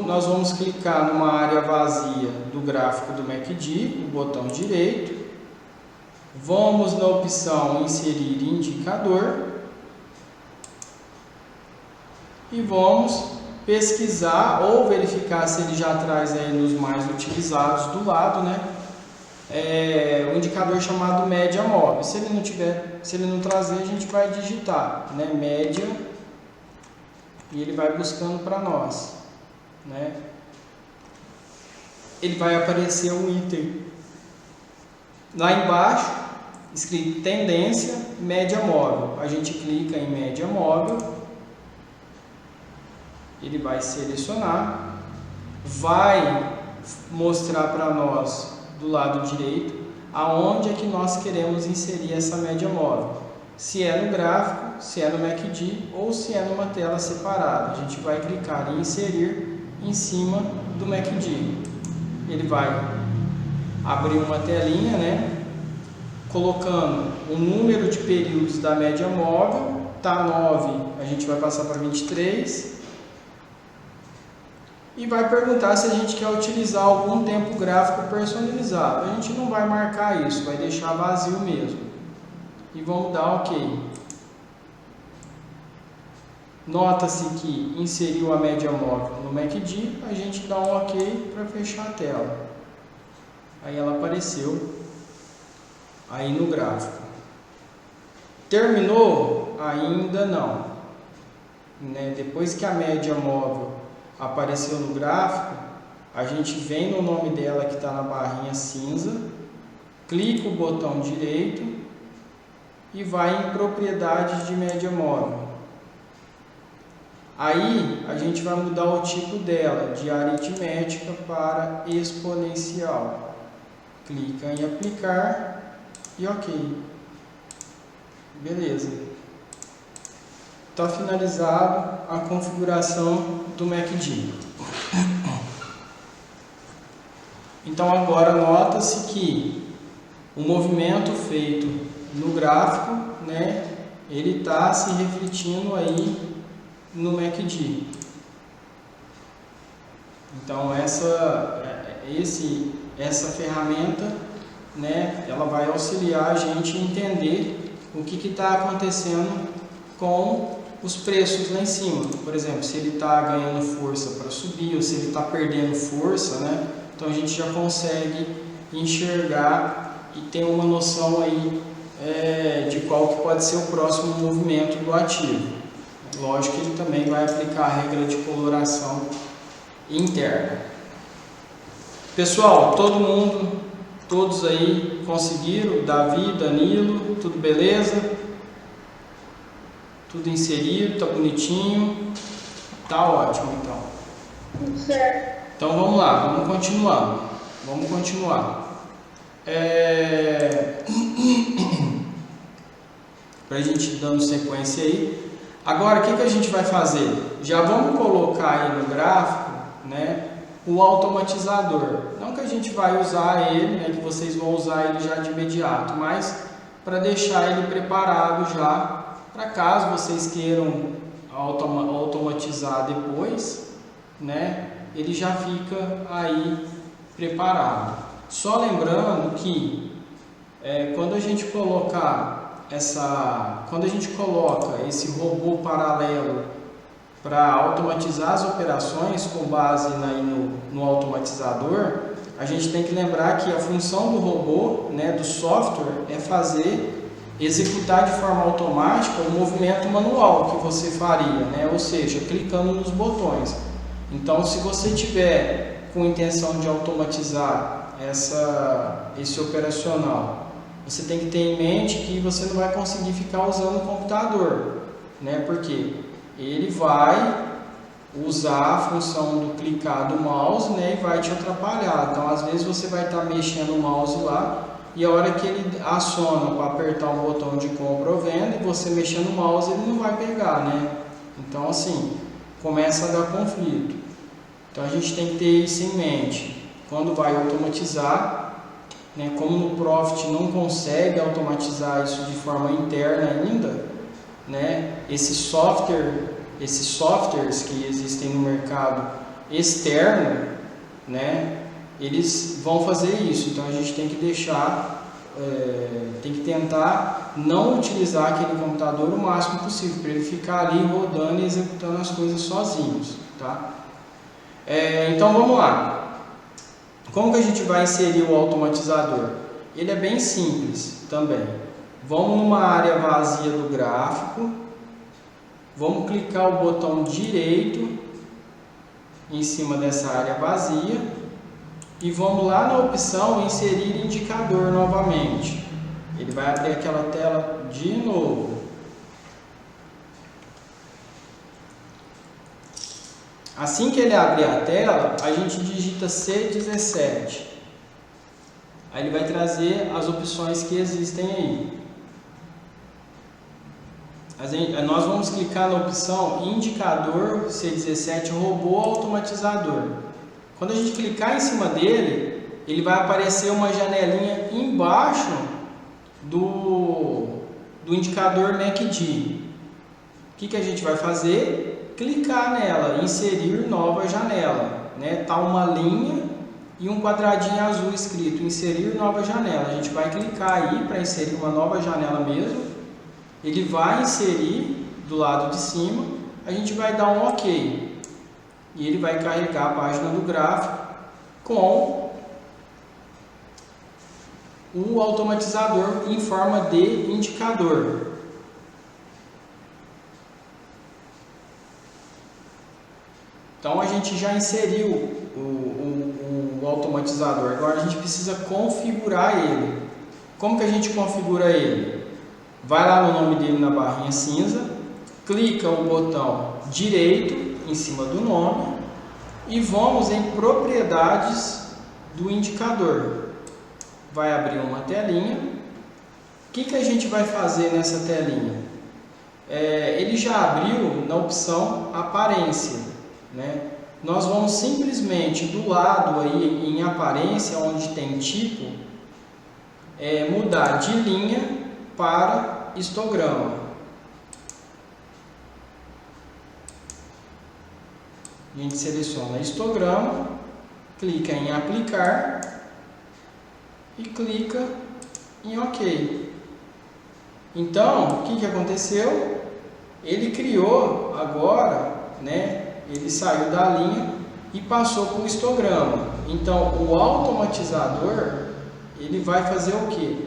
nós vamos clicar numa área vazia do gráfico do MACD, o botão direito. Vamos na opção inserir indicador. E vamos pesquisar ou verificar se ele já traz aí nos mais utilizados do lado, né? Um indicador chamado média móvel. Se ele não trazer, a gente vai digitar, né, média, e ele vai buscando para nós, né? Ele vai aparecer um item lá embaixo escrito tendência média móvel. A gente clica em média móvel, ele vai selecionar, vai mostrar para nós do lado direito aonde é que nós queremos inserir essa média móvel, se é no gráfico, se é no MACD ou se é numa tela separada. A gente vai clicar em inserir em cima do MACD. Ele vai abrir uma telinha, né, colocando o número de períodos da média móvel. Tá 9, a gente vai passar para 23. E vai perguntar se a gente quer utilizar algum tempo gráfico personalizado. A gente não vai marcar isso, vai deixar vazio mesmo. E vamos dar OK. Nota-se que inseriu a média móvel no MACD, a gente dá um OK para fechar a tela. Aí ela apareceu aí no gráfico. Terminou? Ainda não. Né? Depois que a média móvel apareceu no gráfico, a gente vem no nome dela que está na barrinha cinza, clica o botão direito e vai em propriedades de média móvel. Aí a gente vai mudar o tipo dela de aritmética para exponencial. Clica em aplicar e OK. Beleza. Está finalizado a configuração do MACD. Então agora nota-se que o movimento feito no gráfico, né, ele está se refletindo aí no MACD. Então essa ferramenta, né, ela vai auxiliar a gente a entender o que está acontecendo com os preços lá em cima. Por exemplo, se ele está ganhando força para subir ou se ele está perdendo força, né? Então a gente já consegue enxergar e ter uma noção aí de qual que pode ser o próximo movimento do ativo. Lógico que ele também vai aplicar a regra de coloração interna. Pessoal, todos aí conseguiram? Davi, Danilo, tudo beleza? Tudo inserido, tá bonitinho, tá ótimo então. Tudo certo. Então vamos lá, vamos continuar. Pra gente dando sequência aí. Agora o que a gente vai fazer? Já vamos colocar aí no gráfico, né, o automatizador. Não que a gente vai usar ele, né, que vocês vão usar ele já de imediato, mas para deixar ele preparado já, para caso vocês queiram automatizar depois, né, ele já fica aí preparado. Só lembrando que quando a gente coloca esse robô paralelo para automatizar as operações com base no automatizador, a gente tem que lembrar que a função do robô, né, do software, é executar de forma automática o movimento manual que você faria, né? Ou seja, clicando nos botões. Então, se você tiver com intenção de automatizar esse operacional, você tem que ter em mente que você não vai conseguir ficar usando o computador, né? Porque ele vai usar a função do clicar do mouse, né, e vai te atrapalhar. Então, às vezes você vai estar mexendo o mouse lá e a hora que ele aciona para apertar o botão de compra ou venda e você mexendo o mouse, ele não vai pegar, né? Então, assim, começa a dar conflito. Então, a gente tem que ter isso em mente. Quando vai automatizar, né, como no Profit não consegue automatizar isso de forma interna ainda, né, esses softwares que existem no mercado externo, né, eles vão fazer isso. Então a gente tem que tem que tentar não utilizar aquele computador o máximo possível, para ele ficar ali rodando e executando as coisas sozinhos, tá? Então vamos lá. Como que a gente vai inserir o automatizador? Ele é bem simples também. Vamos numa área vazia do gráfico, vamos clicar o botão direito em cima dessa área vazia e vamos lá na opção inserir indicador novamente. Ele vai abrir aquela tela de novo. Assim que ele abrir a tela, a gente digita C17. Aí ele vai trazer as opções que existem aí. Nós vamos clicar na opção indicador C17 robô automatizador. Quando a gente clicar em cima dele, ele vai aparecer uma janelinha embaixo do indicador MACD. O que a gente vai fazer? Clicar nela, inserir nova janela, né? Tá uma linha e um quadradinho azul escrito inserir nova janela. A gente vai clicar aí para inserir uma nova janela mesmo. Ele vai inserir do lado de cima, a gente vai dar um OK. E ele vai carregar a página do gráfico com o automatizador em forma de indicador. Então a gente já inseriu o automatizador, agora a gente precisa configurar ele. Como que a gente configura ele? Vai lá no nome dele na barrinha cinza, clica o botão direito em cima do nome e vamos em propriedades do indicador. Vai abrir uma telinha. O que a gente vai fazer nessa telinha? Ele já abriu na opção aparência, né? Nós vamos simplesmente do lado aí em aparência, onde tem tipo, mudar de linha para histograma. A gente seleciona histograma, clica em aplicar e clica em OK. Então, o que aconteceu? Ele criou agora, né? Ele saiu da linha e passou para o histograma. Então, o automatizador, ele vai fazer o quê?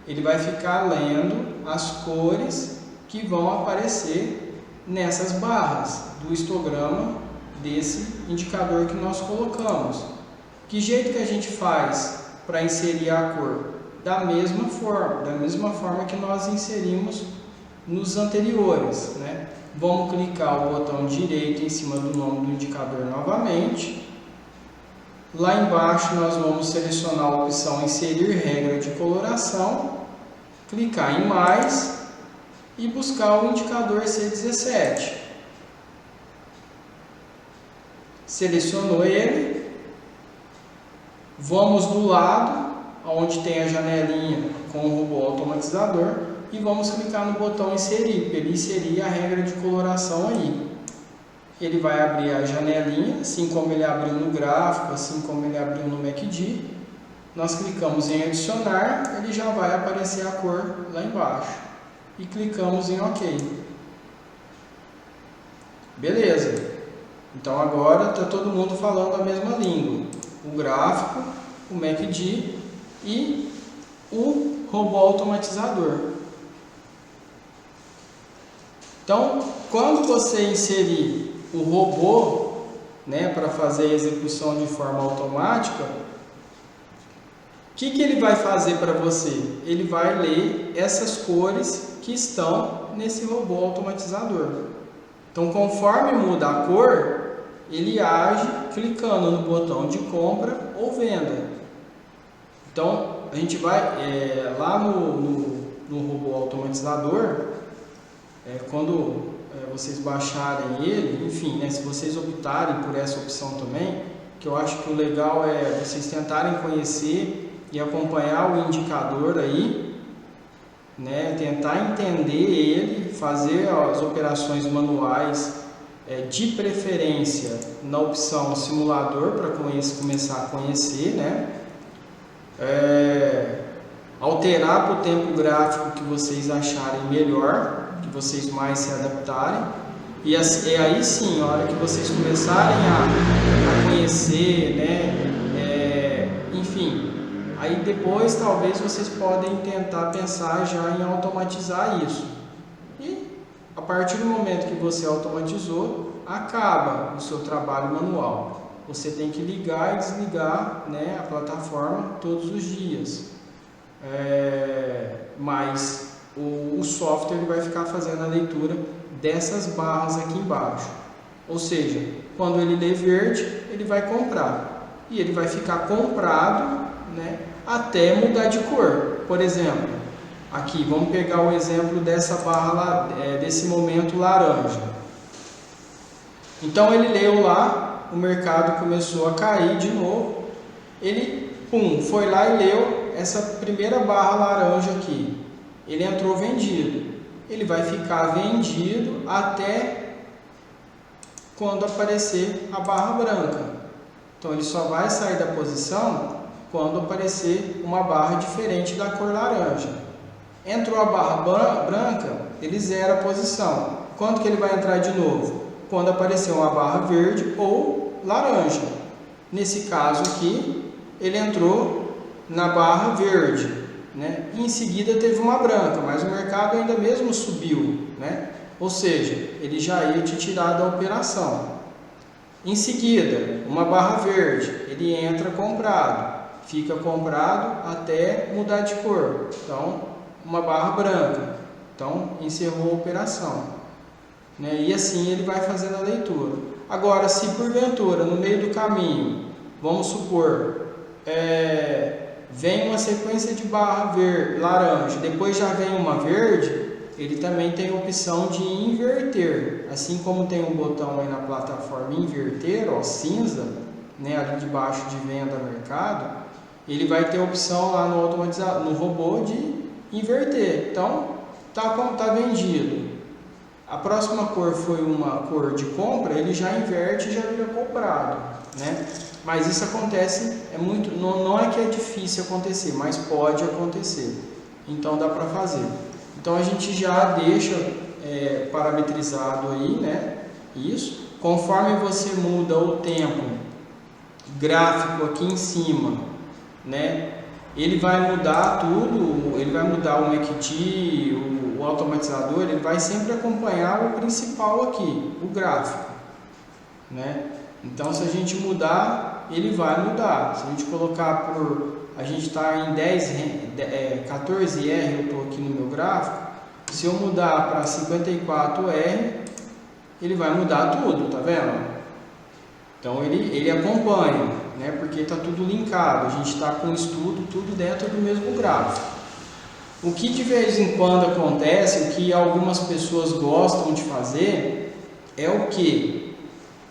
Ele vai ficar lendo as cores que vão aparecer nessas barras do histograma desse indicador que nós colocamos. Que jeito que a gente faz para inserir a cor? Da mesma forma que nós inserimos nos anteriores, né? Vamos clicar o botão direito em cima do nome do indicador novamente. Lá embaixo nós vamos selecionar a opção inserir regra de coloração, clicar em mais e buscar o indicador C17. Selecionou ele, vamos do lado onde tem a janelinha com o robô automatizador e vamos clicar no botão inserir, para ele inserir a regra de coloração aí. Ele vai abrir a janelinha, assim como ele abriu no gráfico, assim como ele abriu no MACD. Nós clicamos em adicionar, ele já vai aparecer a cor lá embaixo. E clicamos em OK. Beleza. Então agora está todo mundo falando a mesma língua. O gráfico, o MACD e o robô automatizador. Então, quando você inserir o robô, né, para fazer a execução de forma automática, o que ele vai fazer para você? Ele vai ler essas cores que estão nesse robô automatizador. Então, conforme muda a cor, ele age clicando no botão de compra ou venda. Então, a gente vai lá no robô automatizador, quando vocês baixarem ele, enfim, né, se vocês optarem por essa opção também, que eu acho que o legal é vocês tentarem conhecer e acompanhar o indicador aí, né, tentar entender ele, fazer as operações manuais, de preferência na opção simulador para começar a conhecer, né, alterar para o tempo gráfico que vocês acharem melhor, que vocês mais se adaptarem, e aí sim, a hora que vocês começarem a conhecer, né, enfim, aí depois talvez vocês podem tentar pensar já em automatizar isso. E a partir do momento que você automatizou, acaba o seu trabalho manual. Você tem que ligar e desligar, né, a plataforma todos os dias. Mas o software ele vai ficar fazendo a leitura dessas barras aqui embaixo. Ou seja, quando ele lê verde, ele vai comprar. E ele vai ficar comprado, né, até mudar de cor. Por exemplo, aqui, vamos pegar o exemplo dessa barra, desse momento laranja. Então ele leu lá, o mercado começou a cair de novo. Ele, foi lá e leu essa primeira barra laranja aqui. Ele entrou vendido. Ele vai ficar vendido até quando aparecer a barra branca. Então ele só vai sair da posição quando aparecer uma barra diferente da cor laranja. Entrou a barra branca, ele zera a posição. Quando que ele vai entrar de novo? Quando aparecer uma barra verde ou laranja. Nesse caso aqui, ele entrou na barra verde, né? E em seguida teve uma branca, mas o mercado ainda mesmo subiu, né? Ou seja, ele já ia te tirar da operação. Em seguida, uma barra verde, ele entra comprado, fica comprado até mudar de cor. Então, uma barra branca, então encerrou a operação, né? E assim ele vai fazendo a leitura. Agora, se porventura no meio do caminho, vamos supor, vem uma sequência de barra verde, laranja, depois já vem uma verde, ele também tem a opção de inverter. Assim como tem um botão aí na plataforma inverter, ó, cinza, né, ali debaixo de venda mercado, ele vai ter a opção lá no robô de inverter. Então, tá vendido. A próxima cor foi uma cor de compra, ele já inverte e já vira comprado, né? Mas isso acontece, não é que é difícil acontecer, mas pode acontecer. Então dá para fazer. Então a gente já deixa parametrizado aí, né? Isso. Conforme você muda o tempo gráfico aqui em cima, né? Ele vai mudar tudo, ele vai mudar o MACD, o automatizador, ele vai sempre acompanhar o principal aqui, o gráfico, né? Então se a gente mudar, ele vai mudar. Se a gente colocar a gente está em 14R, eu estou aqui no meu gráfico, se eu mudar para 54R, ele vai mudar tudo, tá vendo? Então ele acompanha, né? Porque está tudo linkado, a gente está com o estudo tudo dentro do mesmo gráfico. O que de vez em quando acontece, o que algumas pessoas gostam de fazer, é o que?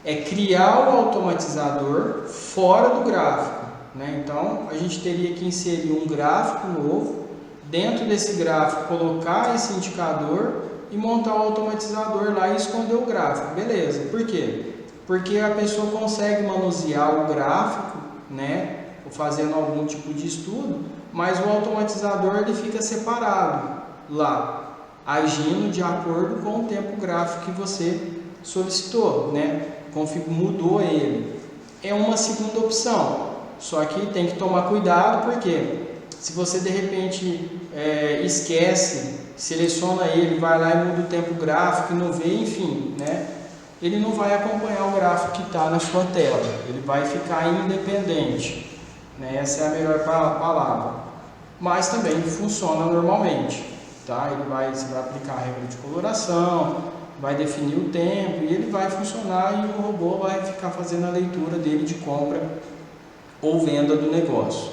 É criar o automatizador fora do gráfico, né? Então a gente teria que inserir um gráfico novo, dentro desse gráfico colocar esse indicador e montar o automatizador lá e esconder o gráfico, beleza? Por quê? Porque a pessoa consegue manusear o gráfico, né, fazendo algum tipo de estudo, mas o automatizador ele fica separado lá, agindo de acordo com o tempo gráfico que você solicitou, né? Mudou ele. É uma segunda opção, só que tem que tomar cuidado, porque se você de repente seleciona ele, vai lá e muda o tempo gráfico e não vê, enfim, né? ele não vai acompanhar o gráfico que está na sua tela, ele vai ficar independente, né? Essa é a melhor palavra, mas também funciona normalmente, tá? Você vai aplicar a regra de coloração, vai definir o tempo e ele vai funcionar e o robô vai ficar fazendo a leitura dele de compra ou venda do negócio.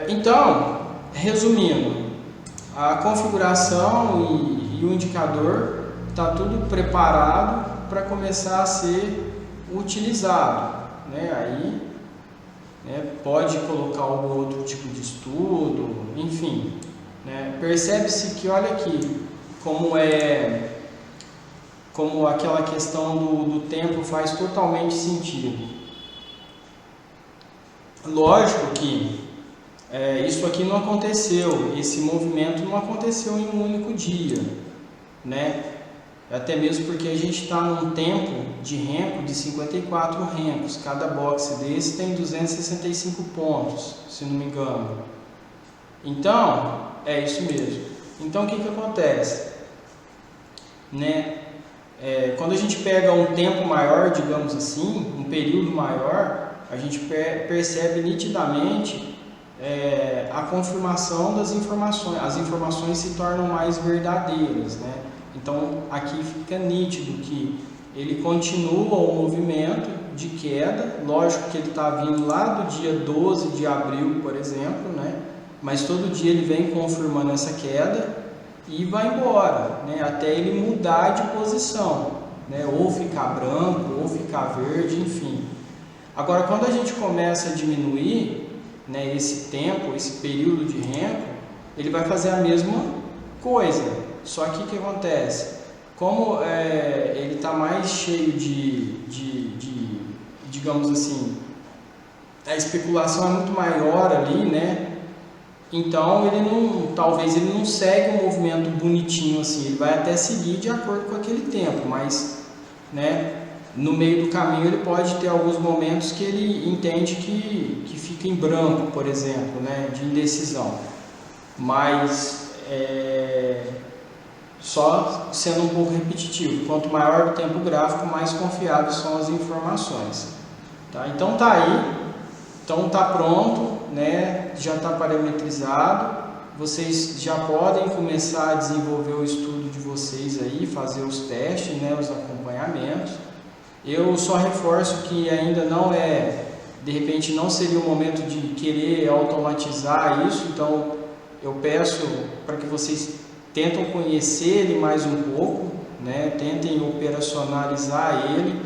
Então, resumindo, a configuração e o indicador está tudo preparado para começar a ser utilizado, né? Aí, né, pode colocar algum outro tipo de estudo, enfim, né? Percebe-se que, olha aqui, como aquela questão do tempo faz totalmente sentido. Lógico que isso aqui não aconteceu, esse movimento não aconteceu em um único dia, né? Até mesmo porque a gente está num tempo de renco de 54 rencos, cada boxe desse tem 265 pontos, se não me engano. Então, é isso mesmo. Então, o que acontece? Né? Quando a gente pega um tempo maior, digamos assim, um período maior, a gente percebe nitidamente a confirmação das informações, as informações se tornam mais verdadeiras, né? Então aqui fica nítido que ele continua o movimento de queda, lógico que ele está vindo lá do dia 12 de abril, por exemplo, né? Mas todo dia ele vem confirmando essa queda e vai embora, né? Até ele mudar de posição, né? Ou ficar branco, ou ficar verde, enfim. Agora, quando a gente começa a diminuir, né, esse tempo, esse período de renco, ele vai fazer a mesma coisa. Só que o que acontece? Como ele está mais cheio digamos assim, a especulação é muito maior ali, né? Então talvez ele não segue um movimento bonitinho assim, ele vai até seguir de acordo com aquele tempo, mas, né, no meio do caminho ele pode ter alguns momentos que ele entende que fica em branco, por exemplo, né, de indecisão, mas só sendo um pouco repetitivo. Quanto maior o tempo gráfico, mais confiáveis são as informações, tá? Então tá aí, então tá pronto, né, já está parametrizado, vocês já podem começar a desenvolver o estudo de vocês aí, fazer os testes, né, os acompanhamentos. Eu só reforço que ainda não de repente não seria o momento de querer automatizar isso, então eu peço para que vocês tentem conhecer ele mais um pouco, né? Tentem operacionalizar ele,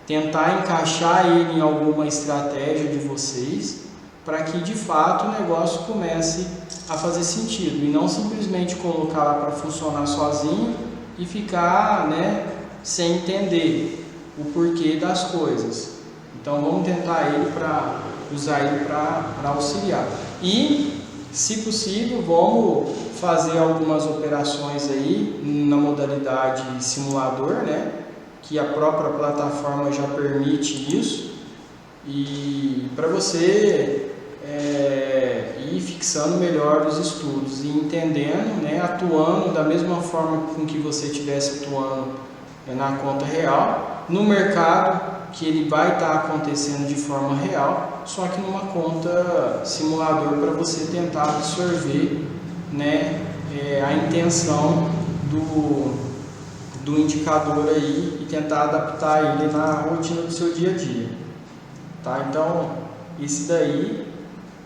tentar encaixar ele em alguma estratégia de vocês, para que de fato o negócio comece a fazer sentido, e não simplesmente colocar lá para funcionar sozinho e ficar, né, sem entender o porquê das coisas. Então vamos tentar usar ele para auxiliar. E, se possível, vamos fazer algumas operações aí na modalidade simulador, né? Que a própria plataforma já permite isso. E para você ir fixando melhor os estudos e entendendo, né? Atuando da mesma forma com que você estivesse atuando na conta real, no mercado que ele vai estar acontecendo de forma real, só que numa conta simulador, para você tentar absorver, né, a intenção do indicador aí e tentar adaptar ele na rotina do seu dia a dia, tá? Então esse daí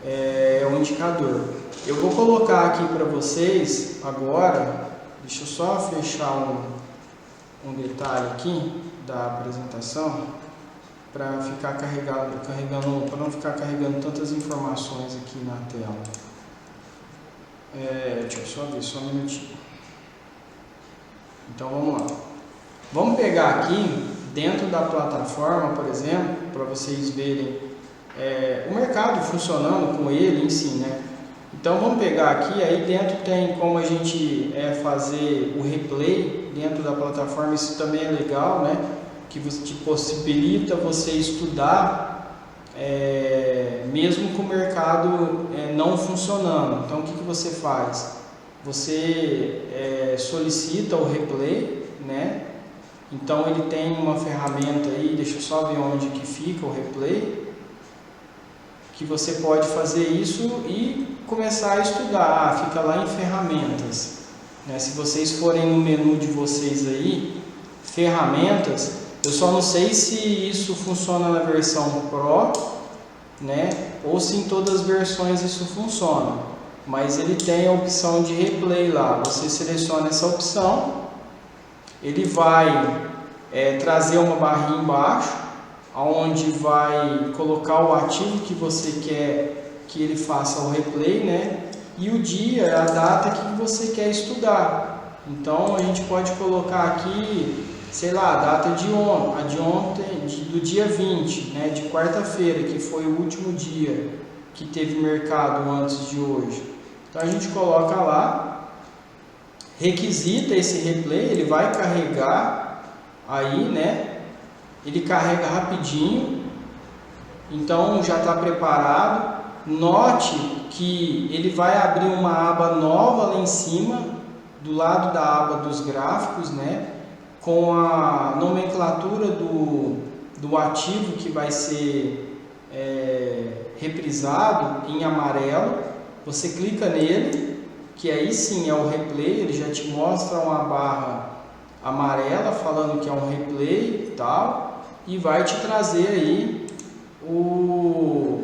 é o indicador. Eu vou colocar aqui para vocês agora, deixa eu só fechar um detalhe aqui da apresentação para ficar carregando, para não ficar carregando tantas informações aqui na tela. Deixa eu só ver, só um minutinho. Então vamos lá. Vamos pegar aqui dentro da plataforma, por exemplo, para vocês verem o mercado funcionando com ele em si, né? Então vamos pegar aqui, aí dentro tem como a gente fazer o replay dentro da plataforma, isso também é legal, né? Que te possibilita você estudar mesmo com o mercado não funcionando. Então o que você faz? Você solicita o replay, né? Então ele tem uma ferramenta aí, deixa eu só ver onde que fica o replay, que você pode fazer isso e começar a estudar. Fica lá em ferramentas, né? Se vocês forem no menu de vocês aí, ferramentas, eu só não sei se isso funciona na versão Pro, né? Ou se em todas as versões isso funciona, mas ele tem a opção de replay lá. Você seleciona essa opção, ele vai trazer uma barrinha embaixo, onde vai colocar o ativo que você quer que ele faça o replay, né? E o dia, a data que você quer estudar. Então a gente pode colocar aqui, sei lá, a data de ontem, do dia 20, né? De quarta-feira, que foi o último dia que teve mercado antes de hoje. Então a gente coloca lá, requisita esse replay, ele vai carregar aí, né? Ele carrega rapidinho, então já está preparado. Note que ele vai abrir uma aba nova lá em cima, do lado da aba dos gráficos, né? Com a nomenclatura do ativo que vai ser reprisado em amarelo. Você clica nele, que aí sim é o replay, ele já te mostra uma barra amarela falando que é um replay e tal, e vai te trazer aí o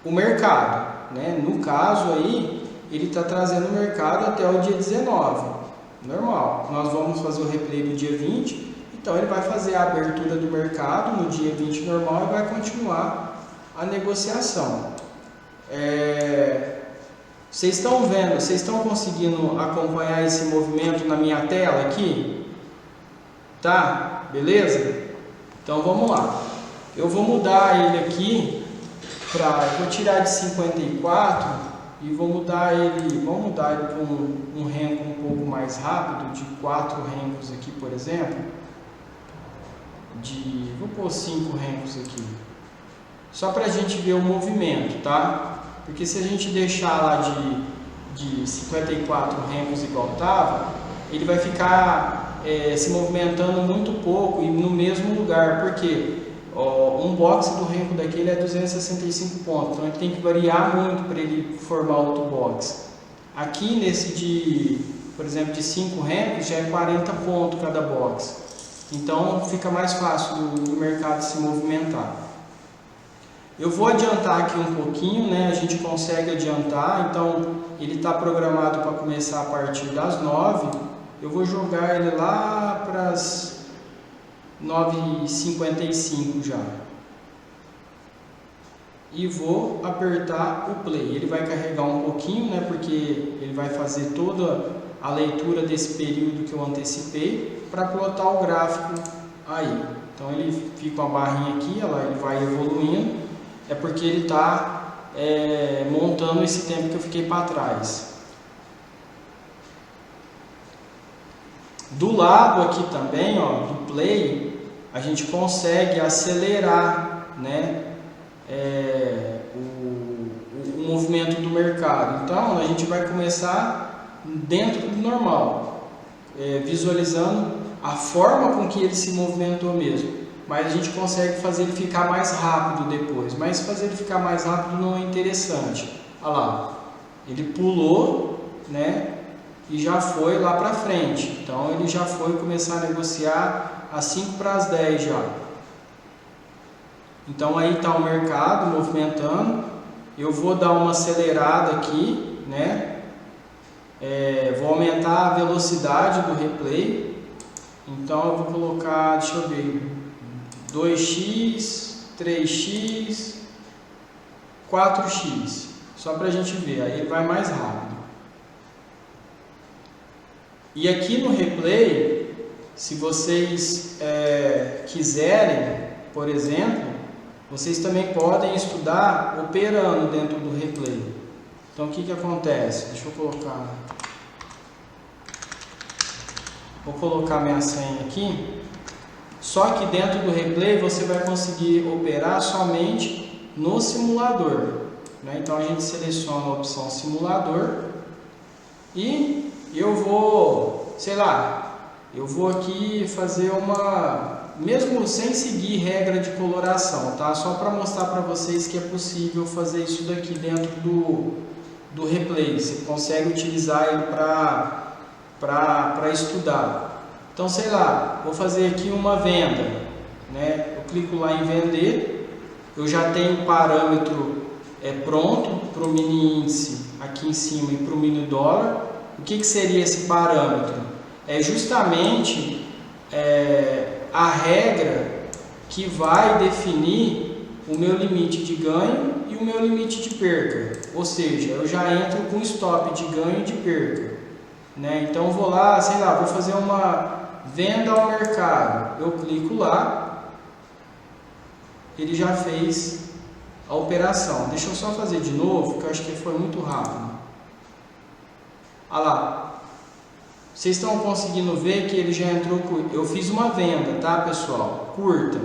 mercado, né? No caso aí, ele está trazendo o mercado até o dia 19, normal. Nós vamos fazer o replay do dia 20, então ele vai fazer a abertura do mercado no dia 20 normal e vai continuar a negociação. Vocês estão vendo, vocês estão conseguindo acompanhar esse movimento na minha tela aqui? Tá? Beleza? Então vamos lá. Eu vou mudar ele aqui eu vou tirar de 54 e vou mudar ele, vamos mudar ele para um renco um pouco mais rápido, de 4 rencos aqui, por exemplo. Vou pôr 5 rencos aqui. Só para a gente ver o movimento, tá? Porque se a gente deixar lá de 54 rencos igual estava, ele vai ficar se movimentando muito pouco e no mesmo lugar. Por quê? Um box do renco daquele é 265 pontos, então ele tem que variar muito para ele formar outro box. Aqui nesse por exemplo, de 5 rencos já é 40 pontos cada box, então fica mais fácil do mercado se movimentar. Eu vou adiantar aqui um pouquinho, né? A gente consegue adiantar, então ele está programado para começar a partir das 9. Eu vou jogar ele lá para as 9h55 já. E vou apertar o play. Ele vai carregar um pouquinho, né? Porque ele vai fazer toda a leitura desse período que eu antecipei para plotar o gráfico aí. Então ele fica uma barrinha aqui, ele vai evoluindo. É porque ele está montando esse tempo que eu fiquei para trás. Do lado aqui também, ó, do play, a gente consegue acelerar, né, o movimento do mercado. Então a gente vai começar dentro do normal, visualizando a forma com que ele se movimentou mesmo. Mas a gente consegue fazer ele ficar mais rápido depois. Mas fazer ele ficar mais rápido não é interessante. Olha lá, ele pulou, né? E já foi lá para frente. Então ele já foi começar a negociar às 5 para as 10 já. Então aí está o mercado movimentando. Eu vou dar uma acelerada aqui, né? Vou aumentar a velocidade do replay. Então eu vou colocar, deixa eu ver, 2x, 3x, 4x, só para a gente ver, aí ele vai mais rápido. E aqui no replay, se vocês quiserem, por exemplo, vocês também podem estudar operando dentro do replay. Então o que acontece? Deixa eu colocar, vou colocar minha senha aqui. Só que dentro do replay você vai conseguir operar somente no simulador, né? Então a gente seleciona a opção simulador e eu vou, sei lá, eu vou aqui fazer mesmo sem seguir regra de coloração, tá? Só para mostrar para vocês que é possível fazer isso daqui dentro do replay. Você consegue utilizar ele para estudar. Então, sei lá, vou fazer aqui uma venda, né? Eu clico lá em vender, eu já tenho o parâmetro pronto para o mini índice aqui em cima e para o mini dólar. O que seria esse parâmetro? É justamente a regra que vai definir o meu limite de ganho e o meu limite de perca. Ou seja, eu já entro com stop de ganho e de perca, né? Então eu vou lá, sei lá, vou fazer uma venda ao mercado. Eu clico lá, ele já fez a operação. Deixa eu só fazer de novo, que eu acho que foi muito rápido. Olha lá. Vocês estão conseguindo ver que ele já entrou com... Eu fiz uma venda, tá, pessoal? Curta.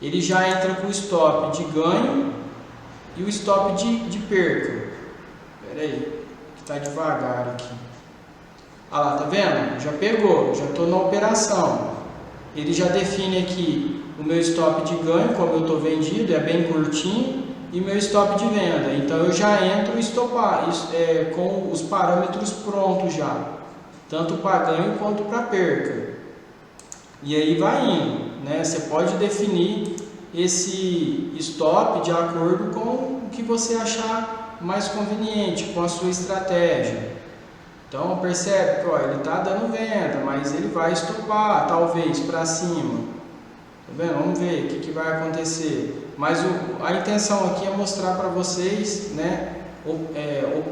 Ele já entra com o stop de ganho e o stop de perca. Espera aí, que está devagar aqui. Olha lá, tá vendo? Já pegou, já estou na operação. Ele já define aqui o meu stop de ganho, como eu estou vendido, é bem curtinho, e meu stop de venda. Então eu já entro com os parâmetros prontos já, tanto para ganho quanto para perca. E aí vai indo, né? Você pode definir esse stop de acordo com o que você achar mais conveniente, com a sua estratégia. Então percebe que ele está dando venda, mas ele vai estopar talvez para cima. Tá vendo? Vamos ver o que vai acontecer. Mas a intenção aqui é mostrar para vocês, né,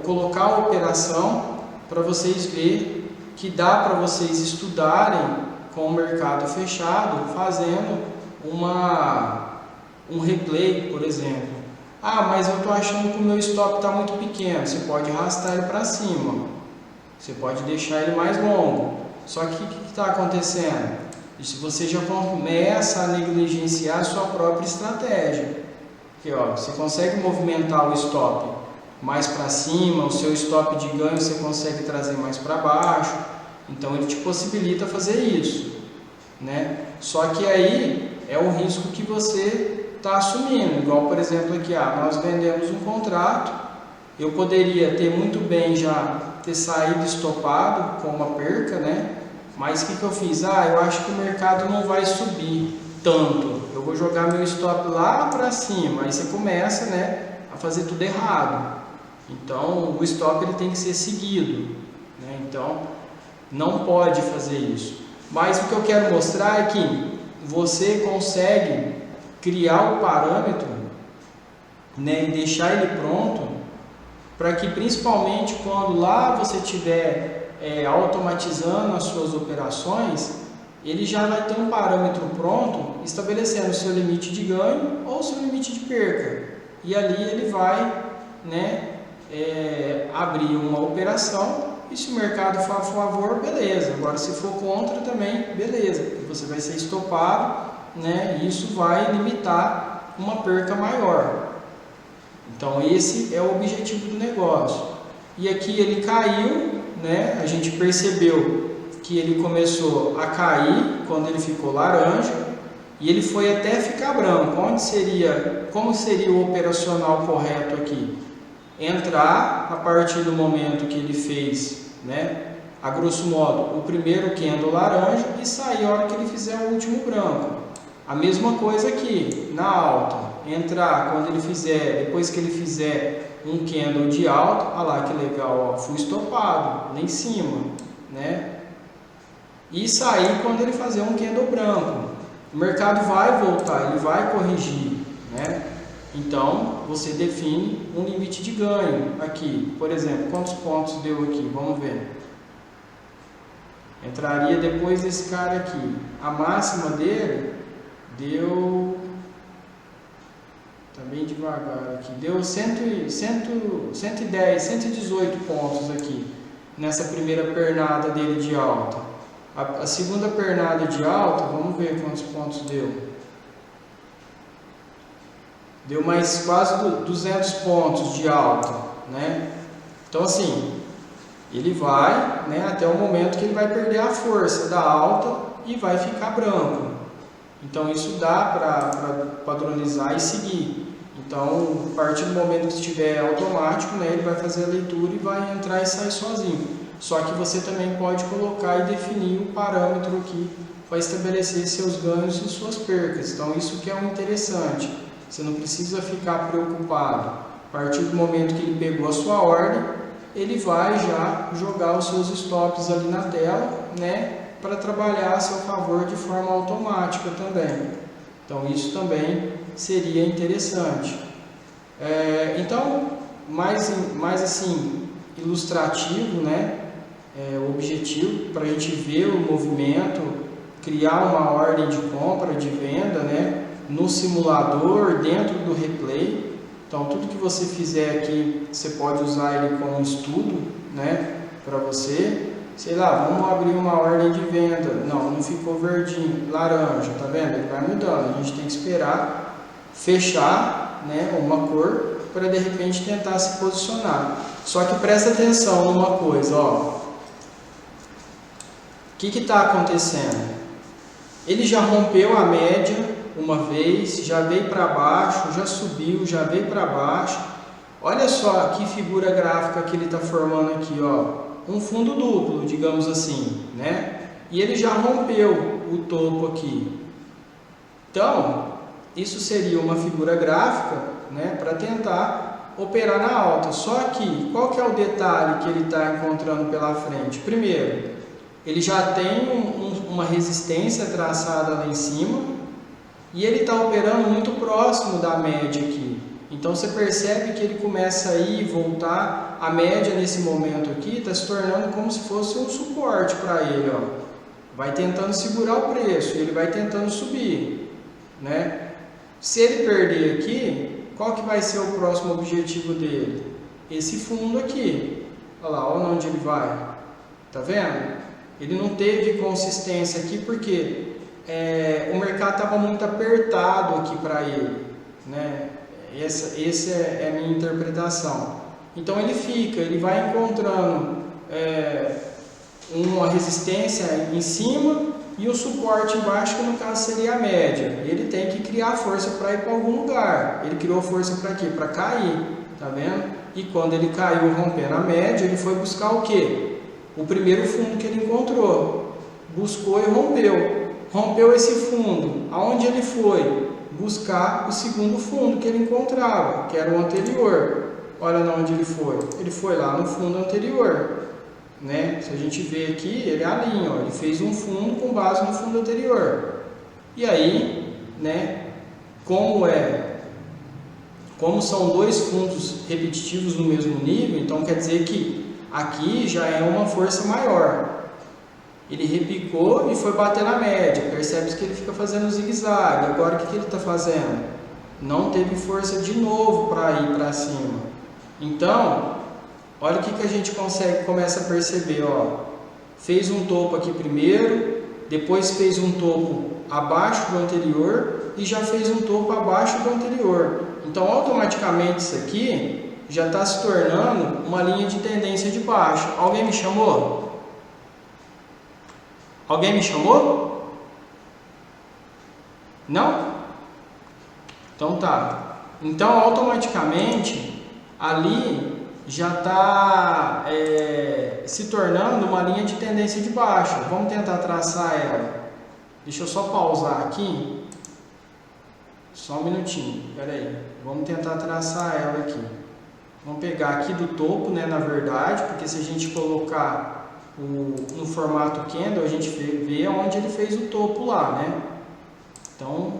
colocar a operação para vocês verem que dá para vocês estudarem com o mercado fechado, fazendo um replay, por exemplo. Ah, mas eu estou achando que o meu stop está muito pequeno. Você pode arrastar ele para cima. Você pode deixar ele mais longo. Só que o que está acontecendo? Isso você já começa a negligenciar a sua própria estratégia. Porque, você consegue movimentar o stop mais para cima, o seu stop de ganho você consegue trazer mais para baixo. Então ele te possibilita fazer isso, né? Só que aí é o risco que você está assumindo. Igual, por exemplo, aqui, nós vendemos um contrato. Eu poderia ter muito bem já ter saído estopado com uma perca, né? Mas o que eu fiz? Eu acho que o mercado não vai subir tanto. Eu vou jogar meu stop lá para cima. Aí você começa, né, a fazer tudo errado. Então o stop ele tem que ser seguido, né? Então não pode fazer isso. Mas o que eu quero mostrar é que você consegue criar o parâmetro, né, e deixar ele pronto para que principalmente quando lá você estiver automatizando as suas operações, ele já vai ter um parâmetro pronto estabelecendo o seu limite de ganho ou o seu limite de perca. E ali ele vai, né, abrir uma operação e se o mercado for a favor, beleza. Agora se for contra também, beleza. Você vai ser estopado, né, e isso vai limitar uma perca maior. Então esse é o objetivo do negócio. E aqui ele caiu, né? A gente percebeu que ele começou a cair quando ele ficou laranja e ele foi até ficar branco. Como seria o operacional correto aqui? Entrar a partir do momento que ele fez, né, a grosso modo, o primeiro candle laranja e sair a hora que ele fizer o último branco. A mesma coisa aqui, na alta. Entrar quando ele fizer, depois que ele fizer um candle de alta, olha lá que legal, fui estopado lá em cima, né? E sair quando ele fazer um candle branco. O mercado vai voltar, ele vai corrigir, né? Então você define um limite de ganho aqui. Por exemplo, quantos pontos deu aqui? Vamos ver. Entraria depois desse cara aqui. A máxima dele deu... Tá bem devagar aqui. Deu 110, 118 pontos aqui. Nessa primeira pernada dele de alta. A segunda pernada de alta, vamos ver quantos pontos deu. Deu mais quase 200 pontos de alta, né? Então assim, ele vai, né, até o momento que ele vai perder a força da alta e vai ficar branco. Então isso dá para padronizar e seguir. Então, a partir do momento que estiver automático, né, ele vai fazer a leitura e vai entrar e sair sozinho. Só que você também pode colocar e definir o parâmetro aqui para estabelecer seus ganhos e suas percas. Então isso que é um interessante. Você não precisa ficar preocupado. A partir do momento que ele pegou a sua ordem, ele vai já jogar os seus stops ali na tela, né, para trabalhar a seu favor de forma automática também. Então isso também seria interessante. Então, mais assim, ilustrativo, né, objetivo para a gente ver o movimento, criar uma ordem de compra, de venda, né, no simulador, dentro do replay. Então tudo que você fizer aqui, você pode usar ele como estudo, né, para você. Sei lá, vamos abrir uma ordem de venda. Não ficou verdinho, laranja, tá vendo? Ele vai mudando. A gente tem que esperar fechar, né, uma cor para de repente tentar se posicionar. Só que presta atenção numa coisa, ó. O que está acontecendo? Ele já rompeu a média uma vez, já veio para baixo, já subiu, já veio para baixo. Olha só que figura gráfica que ele está formando aqui, ó. Um fundo duplo, digamos assim, né? E ele já rompeu o topo aqui. Então, isso seria uma figura gráfica, né, para tentar operar na alta. Só que, qual que é o detalhe que ele está encontrando pela frente? Primeiro, ele já tem uma resistência traçada lá em cima e ele está operando muito próximo da média aqui. Então você percebe que ele começa a ir e voltar. A média nesse momento aqui está se tornando como se fosse um suporte para ele, ó. Vai tentando segurar o preço, ele vai tentando subir, né? Se ele perder aqui, qual que vai ser o próximo objetivo dele? Esse fundo aqui. Olha lá, olha onde ele vai. Tá vendo? Ele não teve consistência aqui porque o mercado estava muito apertado aqui para ele, né? Essa é a minha interpretação. Então ele vai encontrando uma resistência em cima e o suporte embaixo, que no caso seria a média. Ele tem que criar força para ir para algum lugar. Ele criou força para quê? Para cair, tá vendo? E quando ele caiu rompendo a média, ele foi buscar o quê? O primeiro fundo que ele encontrou. Buscou e rompeu. Rompeu esse fundo. Aonde ele foi? Buscar o segundo fundo que ele encontrava, que era o anterior. Olha onde ele foi. Ele foi lá no fundo anterior, né? Se a gente vê aqui, ele alinha, ó, ele fez um fundo com base no fundo anterior. E aí, né, como são dois fundos repetitivos no mesmo nível, então quer dizer que aqui já é uma força maior. Ele repicou e foi bater na média. Percebe que ele fica fazendo zigue-zague. Agora o que ele está fazendo? Não teve força de novo para ir para cima. Então, olha o que a gente começa a perceber. Ó. Fez um topo aqui primeiro, depois fez um topo abaixo do anterior e já fez um topo abaixo do anterior. Então, automaticamente isso aqui já está se tornando uma linha de tendência de baixa. Alguém me chamou? Alguém me chamou? Não? Então tá. Então automaticamente ali já está se tornando uma linha de tendência de baixa. Vamos tentar traçar ela. Deixa eu só pausar aqui. Só um minutinho. Espera aí. Vamos tentar traçar ela aqui. Vamos pegar aqui do topo, né, na verdade, porque se a gente colocar no formato candle, a gente vê onde ele fez o topo lá, né? Então,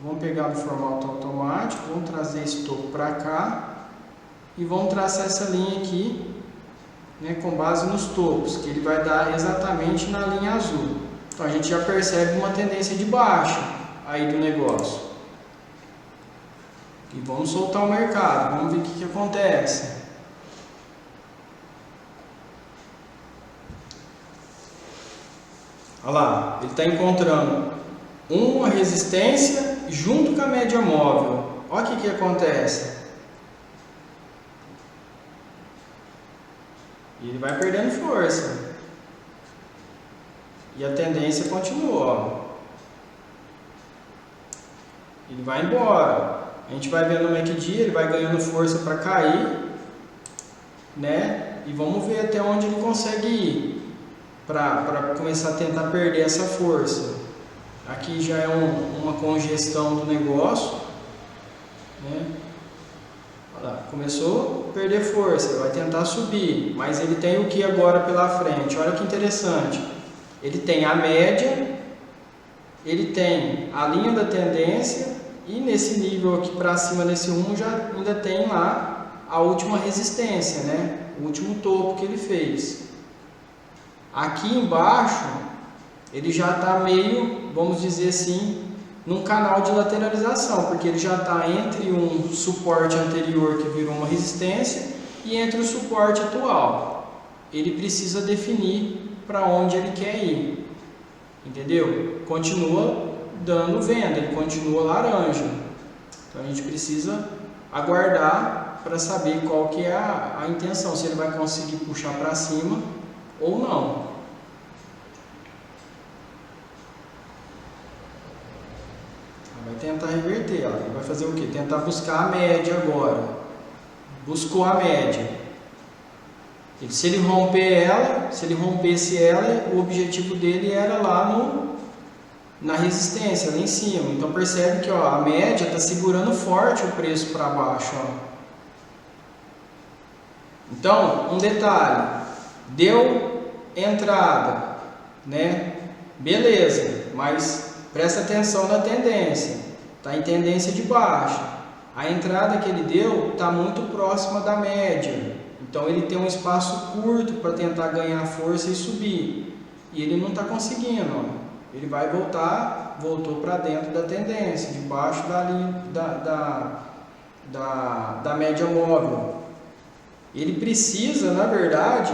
vamos pegar no formato automático, vamos trazer esse topo para cá e vamos traçar essa linha aqui, né, com base nos topos, que ele vai dar exatamente na linha azul. Então, a gente já percebe uma tendência de baixa aí do negócio. E vamos soltar o mercado, vamos ver o que acontece. Olha lá, ele está encontrando uma resistência junto com a média móvel. Olha o que acontece. E ele vai perdendo força. E a tendência continua, ó. Ele vai embora. A gente vai vendo no MACD, ele vai ganhando força para cair, né? E vamos ver até onde ele consegue ir para começar a tentar perder essa força. Aqui já é uma congestão do negócio, né? Olha lá, começou a perder força, vai tentar subir, mas ele tem o que agora pela frente? Olha que interessante. Ele tem a média, ele tem a linha da tendência e nesse nível aqui para cima, nesse rumo, já ainda tem lá a última resistência, né? O último topo que ele fez. Aqui embaixo, ele já está meio, vamos dizer assim, num canal de lateralização, porque ele já está entre um suporte anterior que virou uma resistência e entre o suporte atual. Ele precisa definir para onde ele quer ir, entendeu? Continua dando venda, ele continua laranja. Então a gente precisa aguardar para saber qual que é a intenção, se ele vai conseguir puxar para cima ou não. Vai tentar reverter, ó. Ele vai fazer o que? Tentar buscar a média agora. Buscou a média. Se ele romper ela, se ele rompesse ela, o objetivo dele era lá na resistência, lá em cima. Então percebe que, ó, a média está segurando forte o preço para baixo, ó. Então, um detalhe, deu entrada, né? Beleza, mas presta atenção na tendência, está em tendência de baixa. A entrada que ele deu está muito próxima da média, então ele tem um espaço curto para tentar ganhar força e subir, e ele não está conseguindo, ó. Ele vai voltou para dentro da tendência, debaixo da linha da média móvel. Ele precisa, na verdade,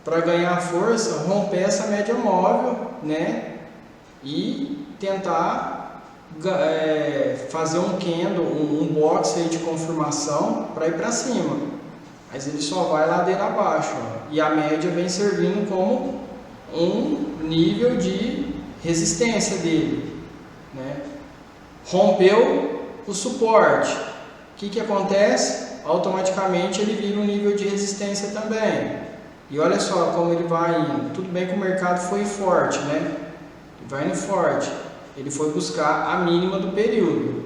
para ganhar força, romper essa média móvel, né? E tentar fazer um candle, um box aí de confirmação para ir para cima. Mas ele só vai ladeira abaixo, ó. E a média vem servindo como um nível de resistência dele, né? Rompeu o suporte. O que acontece? Automaticamente ele vira um nível de resistência também. E olha só como ele vai indo. Tudo bem que o mercado foi forte, né? Ele vai indo forte. Ele foi buscar a mínima do período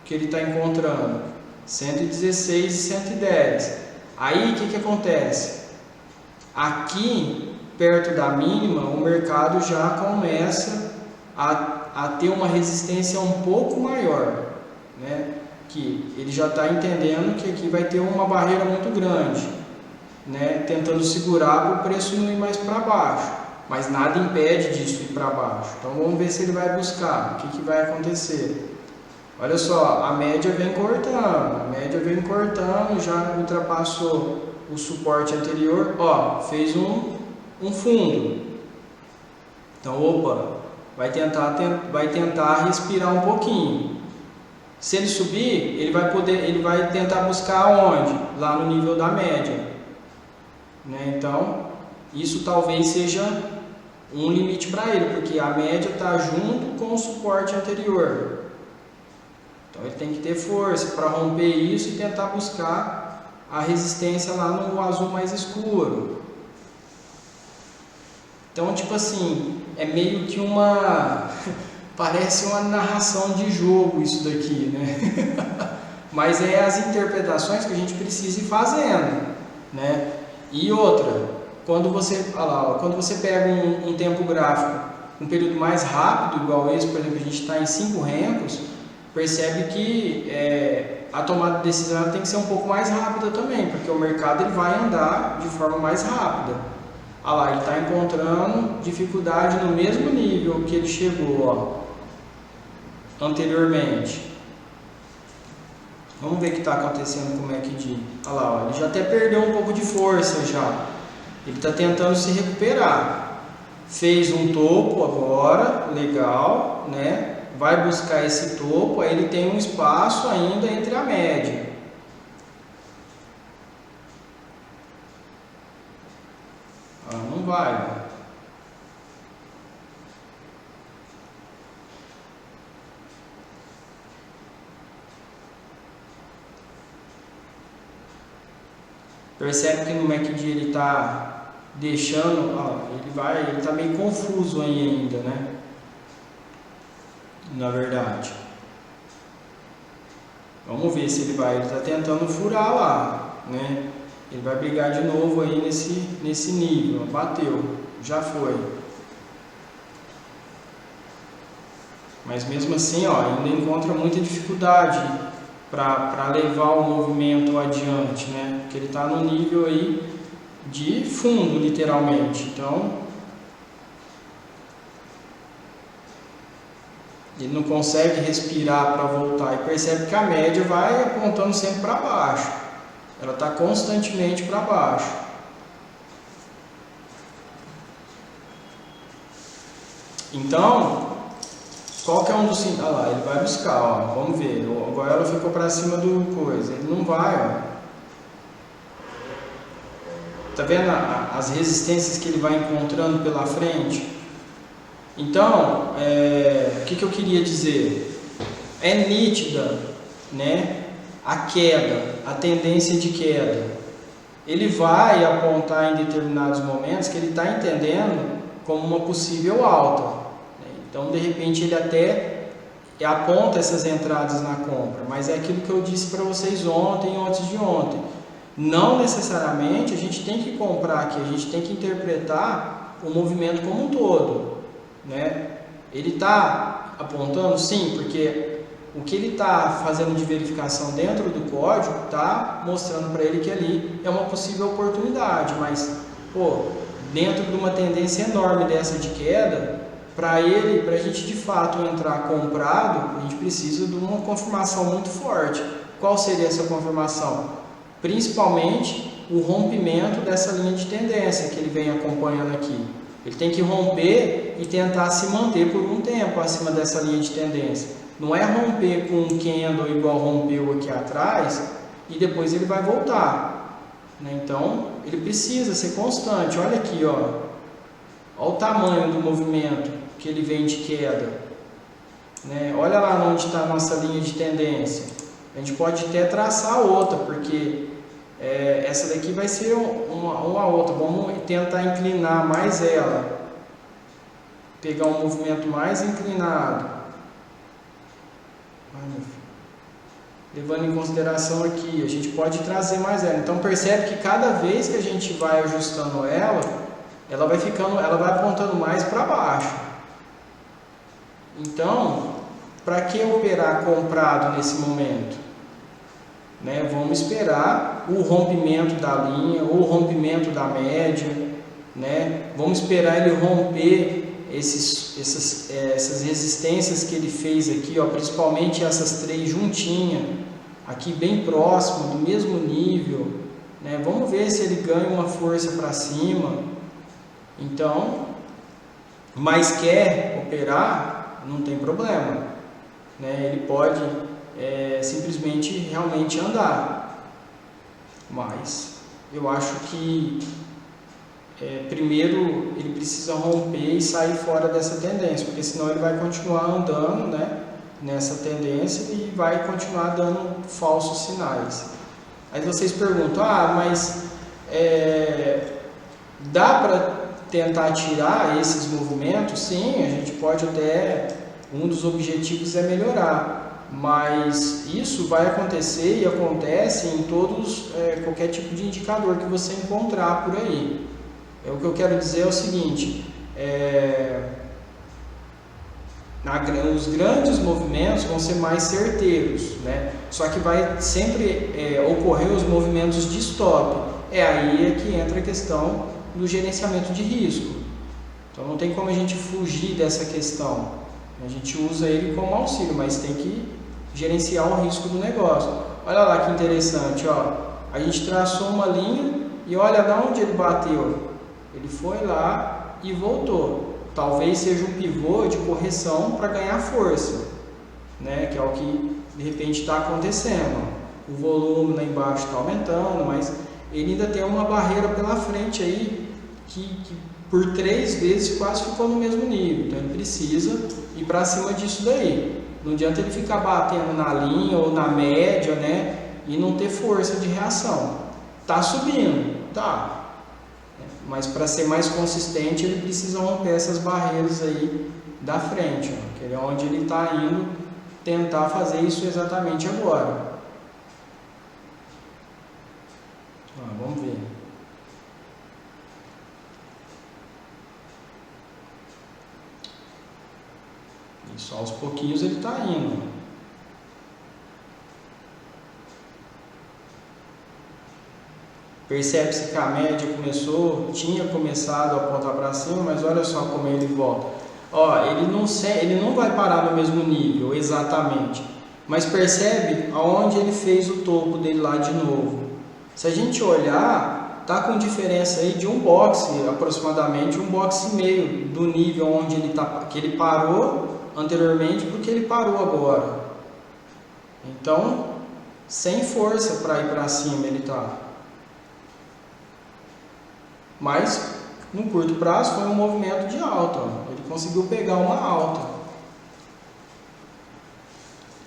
que ele está encontrando, 116 e 110. Aí o que acontece? Aqui, perto da mínima, o mercado já começa a ter uma resistência um pouco maior, né? Que ele já está entendendo que aqui vai ter uma barreira muito grande, né? Tentando segurar para o preço não ir mais para baixo, mas nada impede disso ir para baixo. Então vamos ver se ele vai buscar, o que vai acontecer. Olha só, a média vem cortando, já ultrapassou o suporte anterior, ó, fez um fundo. Então, opa, vai tentar respirar um pouquinho. Se ele subir, ele vai tentar buscar onde? Lá no nível da média, né? Então, isso talvez seja um limite para ele, porque a média está junto com o suporte anterior. Então ele tem que ter força para romper isso e tentar buscar a resistência lá no azul mais escuro. Então, tipo assim, é meio que parece uma narração de jogo isso daqui, né? Mas é as interpretações que a gente precisa ir fazendo, né? E outra, quando você pega um tempo gráfico, um período mais rápido, igual esse, por exemplo, a gente está em 5 rencos, percebe que a tomada de decisão tem que ser um pouco mais rápida também, porque o mercado ele vai andar de forma mais rápida. Olha lá, ele está encontrando dificuldade no mesmo nível que ele chegou, ó, anteriormente. Vamos ver o que está acontecendo com o MACD. Olha lá, ó, ele já até perdeu um pouco de força já. Ele está tentando se recuperar. Fez um topo agora, legal, né? Vai buscar esse topo, aí ele tem um espaço ainda entre a média. Não vai. Percebe que no MACD ele está deixando, ele está meio confuso aí ainda, né? Na verdade. Vamos ver se ele está tentando furar lá, né? Ele vai brigar de novo aí nesse nível. Bateu, já foi. Mas mesmo assim, ainda encontra muita dificuldade para levar o movimento adiante, né? Porque ele está no nível aí de fundo, literalmente. Então, ele não consegue respirar para voltar e percebe que a média vai apontando sempre para baixo. Ela está constantemente para baixo. Então, qual que é um dos... Olha lá, ele vai buscar, vamos ver. Agora ela ficou para cima do coisa. Ele não vai, Tá vendo as resistências que ele vai encontrando pela frente? Então, o que eu queria dizer? É nítida, né? A queda, a tendência de queda. Ele vai apontar em determinados momentos que ele está entendendo como uma possível alta. Então, de repente, ele até aponta essas entradas na compra, mas é aquilo que eu disse para vocês ontem e antes de ontem. Não necessariamente a gente tem que comprar aqui, a gente tem que interpretar o movimento como um todo, né? Ele está apontando, sim, porque o que ele está fazendo de verificação dentro do código está mostrando para ele que ali é uma possível oportunidade, mas dentro de uma tendência enorme dessa de queda, para a gente de fato entrar comprado, a gente precisa de uma confirmação muito forte. Qual seria essa confirmação? Principalmente o rompimento dessa linha de tendência que ele vem acompanhando aqui. Ele tem que romper e tentar se manter por um tempo acima dessa linha de tendência. Não é romper com um candle igual rompeu aqui atrás e depois ele vai voltar, né? Então ele precisa ser constante. Olha aqui, olha o tamanho do movimento que ele vem de queda, né? Olha lá onde está a nossa linha de tendência. A gente pode até traçar outra, porque essa daqui vai ser uma outra. Vamos tentar inclinar mais ela, pegar um movimento mais inclinado. Levando em consideração aqui, a gente pode trazer mais ela. Então percebe que cada vez que a gente vai ajustando ela vai apontando mais para baixo. Então, para que operar comprado nesse momento? Né? Vamos esperar o rompimento da linha ou o rompimento da média, né? Vamos esperar ele romper essas resistências que ele fez aqui, principalmente essas três juntinhas, aqui bem próximo, do mesmo nível, né? Vamos ver se ele ganha uma força para cima. Então, mas quer operar, não tem problema, né? Ele pode simplesmente realmente andar, mas eu acho que primeiro ele precisa romper e sair fora dessa tendência, porque senão ele vai continuar andando, né, nessa tendência e vai continuar dando falsos sinais. Aí vocês perguntam, mas dá para tentar tirar esses movimentos? Sim, a gente pode até, um dos objetivos é melhorar, mas isso vai acontecer e acontece em qualquer tipo de indicador que você encontrar por aí. O que eu quero dizer é o seguinte, os grandes movimentos vão ser mais certeiros, né? Só que vai sempre ocorrer os movimentos de stop. Aí que entra a questão do gerenciamento de risco. Então não tem como a gente fugir dessa questão. A gente usa ele como auxílio, mas tem que gerenciar o risco do negócio. Olha lá que interessante, a gente traçou uma linha e olha de onde ele bateu. Ele foi lá e voltou. Talvez seja um pivô de correção para ganhar força, né? Que é o que de repente está acontecendo. O volume lá embaixo está aumentando, mas ele ainda tem uma barreira pela frente aí que por 3 vezes quase ficou no mesmo nível. Então ele precisa ir para cima disso daí. Não adianta ele ficar batendo na linha ou na média, né? E não ter força de reação. Tá subindo, tá. Mas para ser mais consistente, ele precisa romper essas barreiras aí da frente, ó, que é onde ele está indo tentar fazer isso exatamente agora. Vamos ver. Isso, aos pouquinhos ele está indo. Percebe-se que a média tinha começado a apontar para cima, mas olha só como ele volta. Ó, ele não vai parar no mesmo nível exatamente, mas percebe aonde ele fez o topo dele lá de novo. Se a gente olhar, tá com diferença aí de um boxe, aproximadamente um boxe e meio do nível onde que ele parou anteriormente porque ele parou agora. Então, sem força para ir para cima ele tá. Mas no curto prazo foi um movimento de alta, ó. Ele conseguiu pegar uma alta.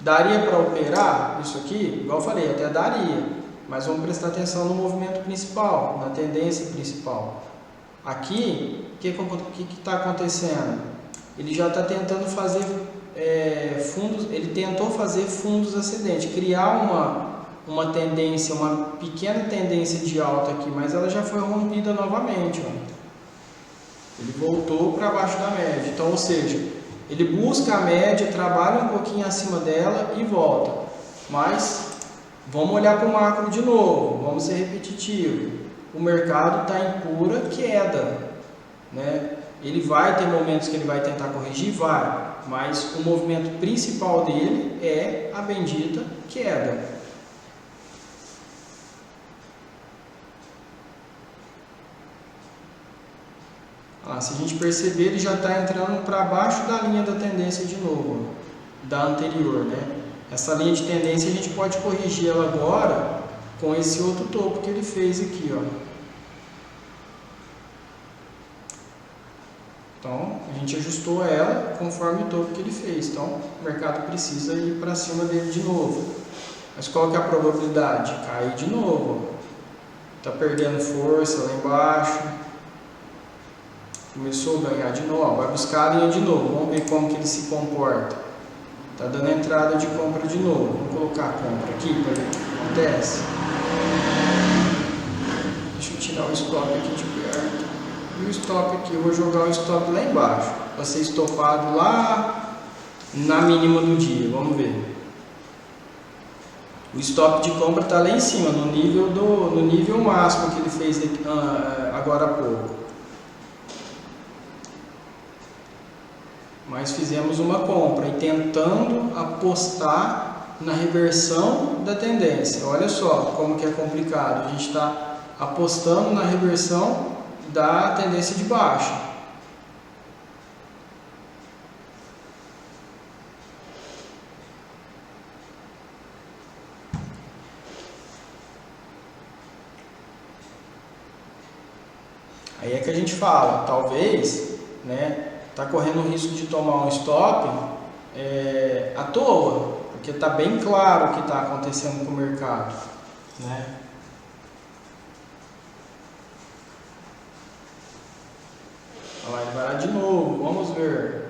Daria para operar isso aqui? Igual eu falei, até daria, mas vamos prestar atenção no movimento principal, na tendência principal. Aqui, o que está acontecendo? Ele já está tentando fazer fundos, ele tentou fazer fundos ascendentes, criar uma tendência, uma pequena tendência de alta aqui, mas ela já foi rompida novamente, ó. Ele voltou para baixo da média. Então, ou seja, ele busca a média, trabalha um pouquinho acima dela e volta. Mas vamos olhar para o macro de novo, vamos ser repetitivo. O mercado está em pura queda, né? Ele vai ter momentos que ele vai tentar corrigir, vai, mas o movimento principal dele é a bendita queda. Se a gente perceber, ele já está entrando para baixo da linha da tendência de novo, da anterior, né? Essa linha de tendência a gente pode corrigir ela agora com esse outro topo que ele fez aqui, ó. Então, a gente ajustou ela conforme o topo que ele fez. Então, o mercado precisa ir para cima dele de novo. Mas qual que é a probabilidade? Cair de novo. Está perdendo força lá embaixo. Começou a ganhar de novo, ó, vai buscar a linha de novo, vamos ver como que ele se comporta. Está dando entrada de compra de novo, vamos colocar a compra aqui para ver o que acontece. Deixa eu tirar o stop aqui de perto. E o stop aqui, eu vou jogar o stop lá embaixo, para ser estopado lá na mínima do dia, vamos ver. O stop de compra está lá em cima, no nível máximo que ele fez agora há pouco. Mas fizemos uma compra e tentando apostar na reversão da tendência. Olha só como que é complicado. A gente está apostando na reversão da tendência de baixa. Aí é que a gente fala, talvez, né? Está correndo o risco de tomar um stop à toa, porque está bem claro o que está acontecendo com o mercado, né? Olha lá, ele vai lá de novo, vamos ver.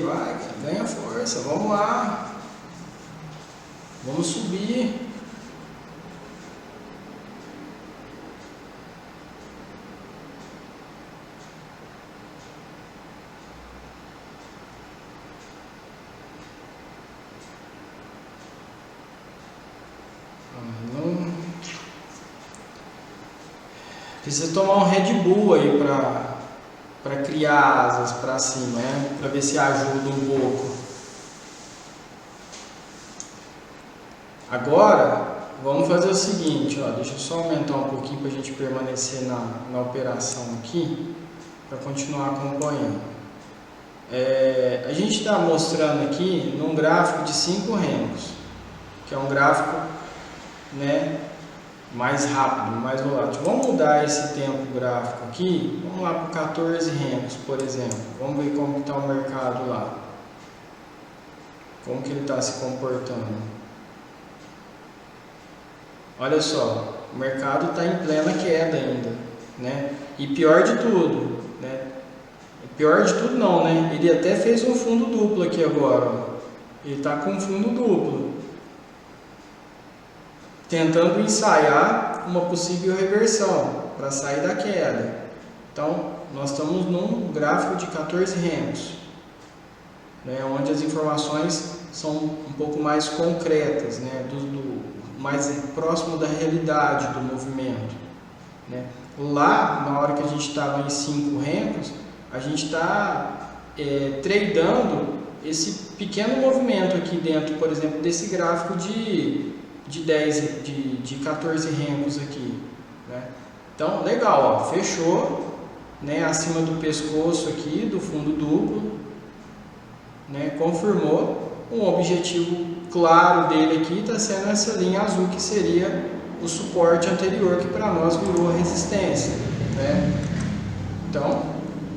Vai, ganha força, vamos lá, vamos subir. Precisa tomar um Red Bull aí para criar asas para cima, né? Para ver se ajuda um pouco. Agora, vamos fazer o seguinte, ó, deixa eu só aumentar um pouquinho para a gente permanecer na operação aqui, para continuar acompanhando. A gente está mostrando aqui num gráfico de 5 rengos, que é um gráfico, né, mais rápido, mais volátil. Vamos mudar esse tempo gráfico aqui, vamos lá para 14 rengos, por exemplo. Vamos ver como está o mercado lá, como que ele está se comportando. Olha só, o mercado está em plena queda ainda, né? E pior de tudo, né? Pior de tudo não, né? Ele até fez um fundo duplo aqui agora, ó. Ele está com um fundo duplo, tentando ensaiar uma possível reversão para sair da queda. Então, nós estamos num gráfico de 14 rengos, né? Onde as informações são um pouco mais concretas, né? Mais próximo da realidade do movimento, né? Lá, na hora que a gente estava em 5 rengos, a gente está tradando esse pequeno movimento aqui dentro, por exemplo, desse gráfico de 14 rengos aqui, né? Então, legal, ó, fechou, né, acima do pescoço aqui, do fundo duplo, né, confirmou. Um objetivo claro dele aqui está sendo essa linha azul, que seria o suporte anterior, que para nós virou a resistência, né? Então,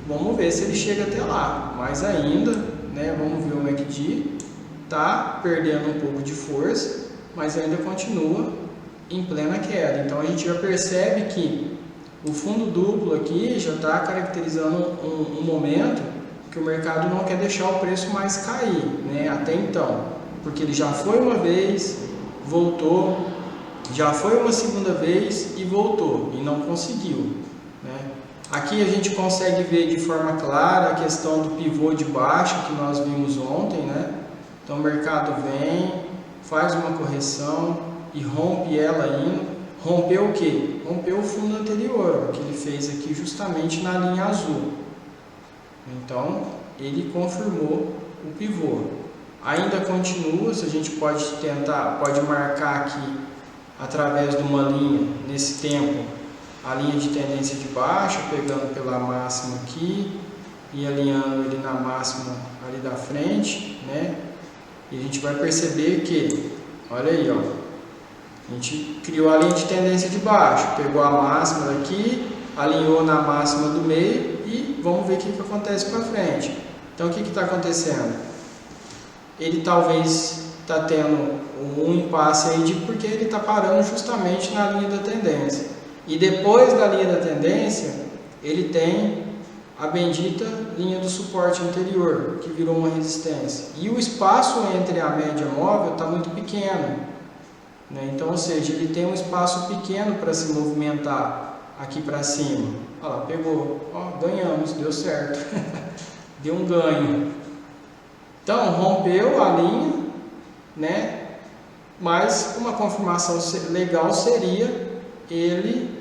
vamos ver se ele chega até lá. Mais ainda, né, vamos ver o MACD, está perdendo um pouco de força, mas ainda continua em plena queda. Então, a gente já percebe que o fundo duplo aqui já está caracterizando um momento que o mercado não quer deixar o preço mais cair, né, até então, porque ele já foi uma vez, voltou, já foi uma segunda vez e voltou, e não conseguiu, né? Aqui a gente consegue ver de forma clara a questão do pivô de baixa que nós vimos ontem, né? Então o mercado vem, faz uma correção e rompe ela indo. Rompeu o que? Rompeu o fundo anterior, que ele fez aqui justamente na linha azul. Então, ele confirmou o pivô. Ainda continua, se a gente pode marcar aqui através de uma linha, nesse tempo, a linha de tendência de baixa, pegando pela máxima aqui e alinhando ele na máxima ali da frente, né? E a gente vai perceber que, olha aí, ó, a gente criou a linha de tendência de baixa, pegou a máxima daqui, alinhou na máxima do meio e vamos ver o que acontece para frente. Então, o que está acontecendo? Ele talvez está tendo um impasse aí porque ele está parando justamente na linha da tendência. E depois da linha da tendência, ele tem a bendita linha do suporte anterior, que virou uma resistência. E o espaço entre a média móvel está muito pequeno, né? Então, ou seja, ele tem um espaço pequeno para se movimentar aqui para cima. Olha lá, pegou, ó, ganhamos, deu certo, deu um ganho. Então, rompeu a linha, né? Mas uma confirmação legal seria ele,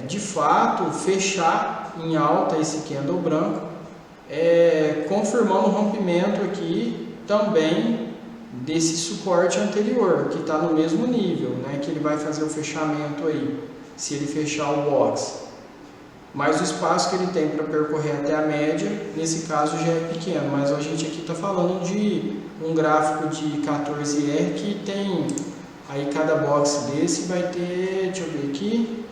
de fato, fechar em alta esse candle branco, confirmando o rompimento aqui também desse suporte anterior, que está no mesmo nível, né? Que ele vai fazer o fechamento aí, se ele fechar o box. Mas o espaço que ele tem para percorrer até a média, nesse caso já é pequeno, mas a gente aqui está falando de um gráfico de 14R que tem, aí cada box desse vai ter, deixa eu ver aqui,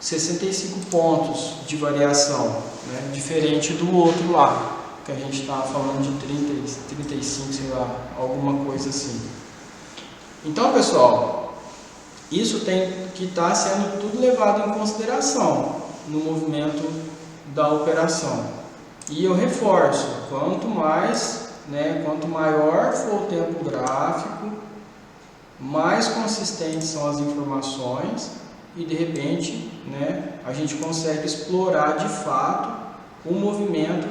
65 pontos de variação, né? Diferente do outro lá, que a gente estava falando de 30, 35, sei lá, alguma coisa assim. Então, pessoal, isso tem que estar sendo tudo levado em consideração no movimento da operação. E eu reforço, quanto mais, né, quanto maior for o tempo gráfico, mais consistentes são as informações e de repente, né, a gente consegue explorar de fato o movimento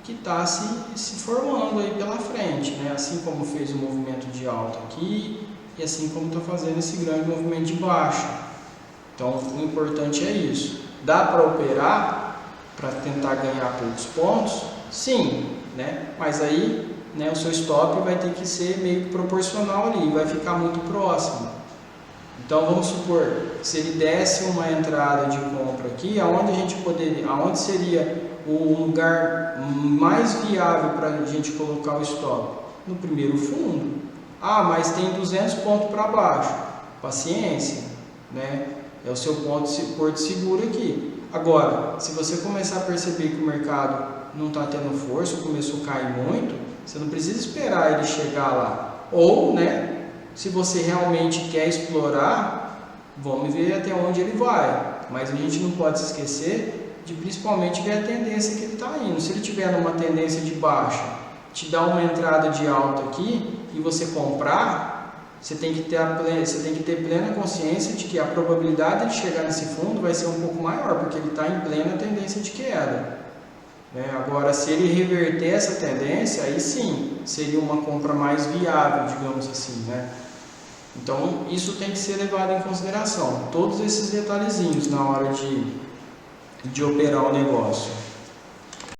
que está se formando aí pela frente, né? Assim como fez o movimento de alta aqui e assim como está fazendo esse grande movimento de baixa. Então, o importante é isso. Dá para operar para tentar ganhar poucos pontos? Sim, né? Mas aí, né, o seu stop vai ter que ser meio proporcional ali, vai ficar muito próximo. Então vamos supor, se ele desse uma entrada de compra aqui, aonde seria o lugar mais viável para a gente colocar o stop? No primeiro fundo. Ah, mas tem 200 pontos para baixo. Paciência, né? É o seu porto seguro aqui. Agora, se você começar a perceber que o mercado não está tendo força, começou a cair muito, você não precisa esperar ele chegar lá. Ou, né, se você realmente quer explorar, vamos ver até onde ele vai. Mas a gente não pode se esquecer de principalmente ver a tendência que ele está indo. Se ele tiver numa tendência de baixa, te dá uma entrada de alta aqui e você comprar, você tem que ter plena consciência de que a probabilidade de chegar nesse fundo vai ser um pouco maior, porque ele está em plena tendência de queda. Agora, se ele reverter essa tendência, aí sim, seria uma compra mais viável, digamos assim, né? Então, isso tem que ser levado em consideração, todos esses detalhezinhos na hora de operar o negócio.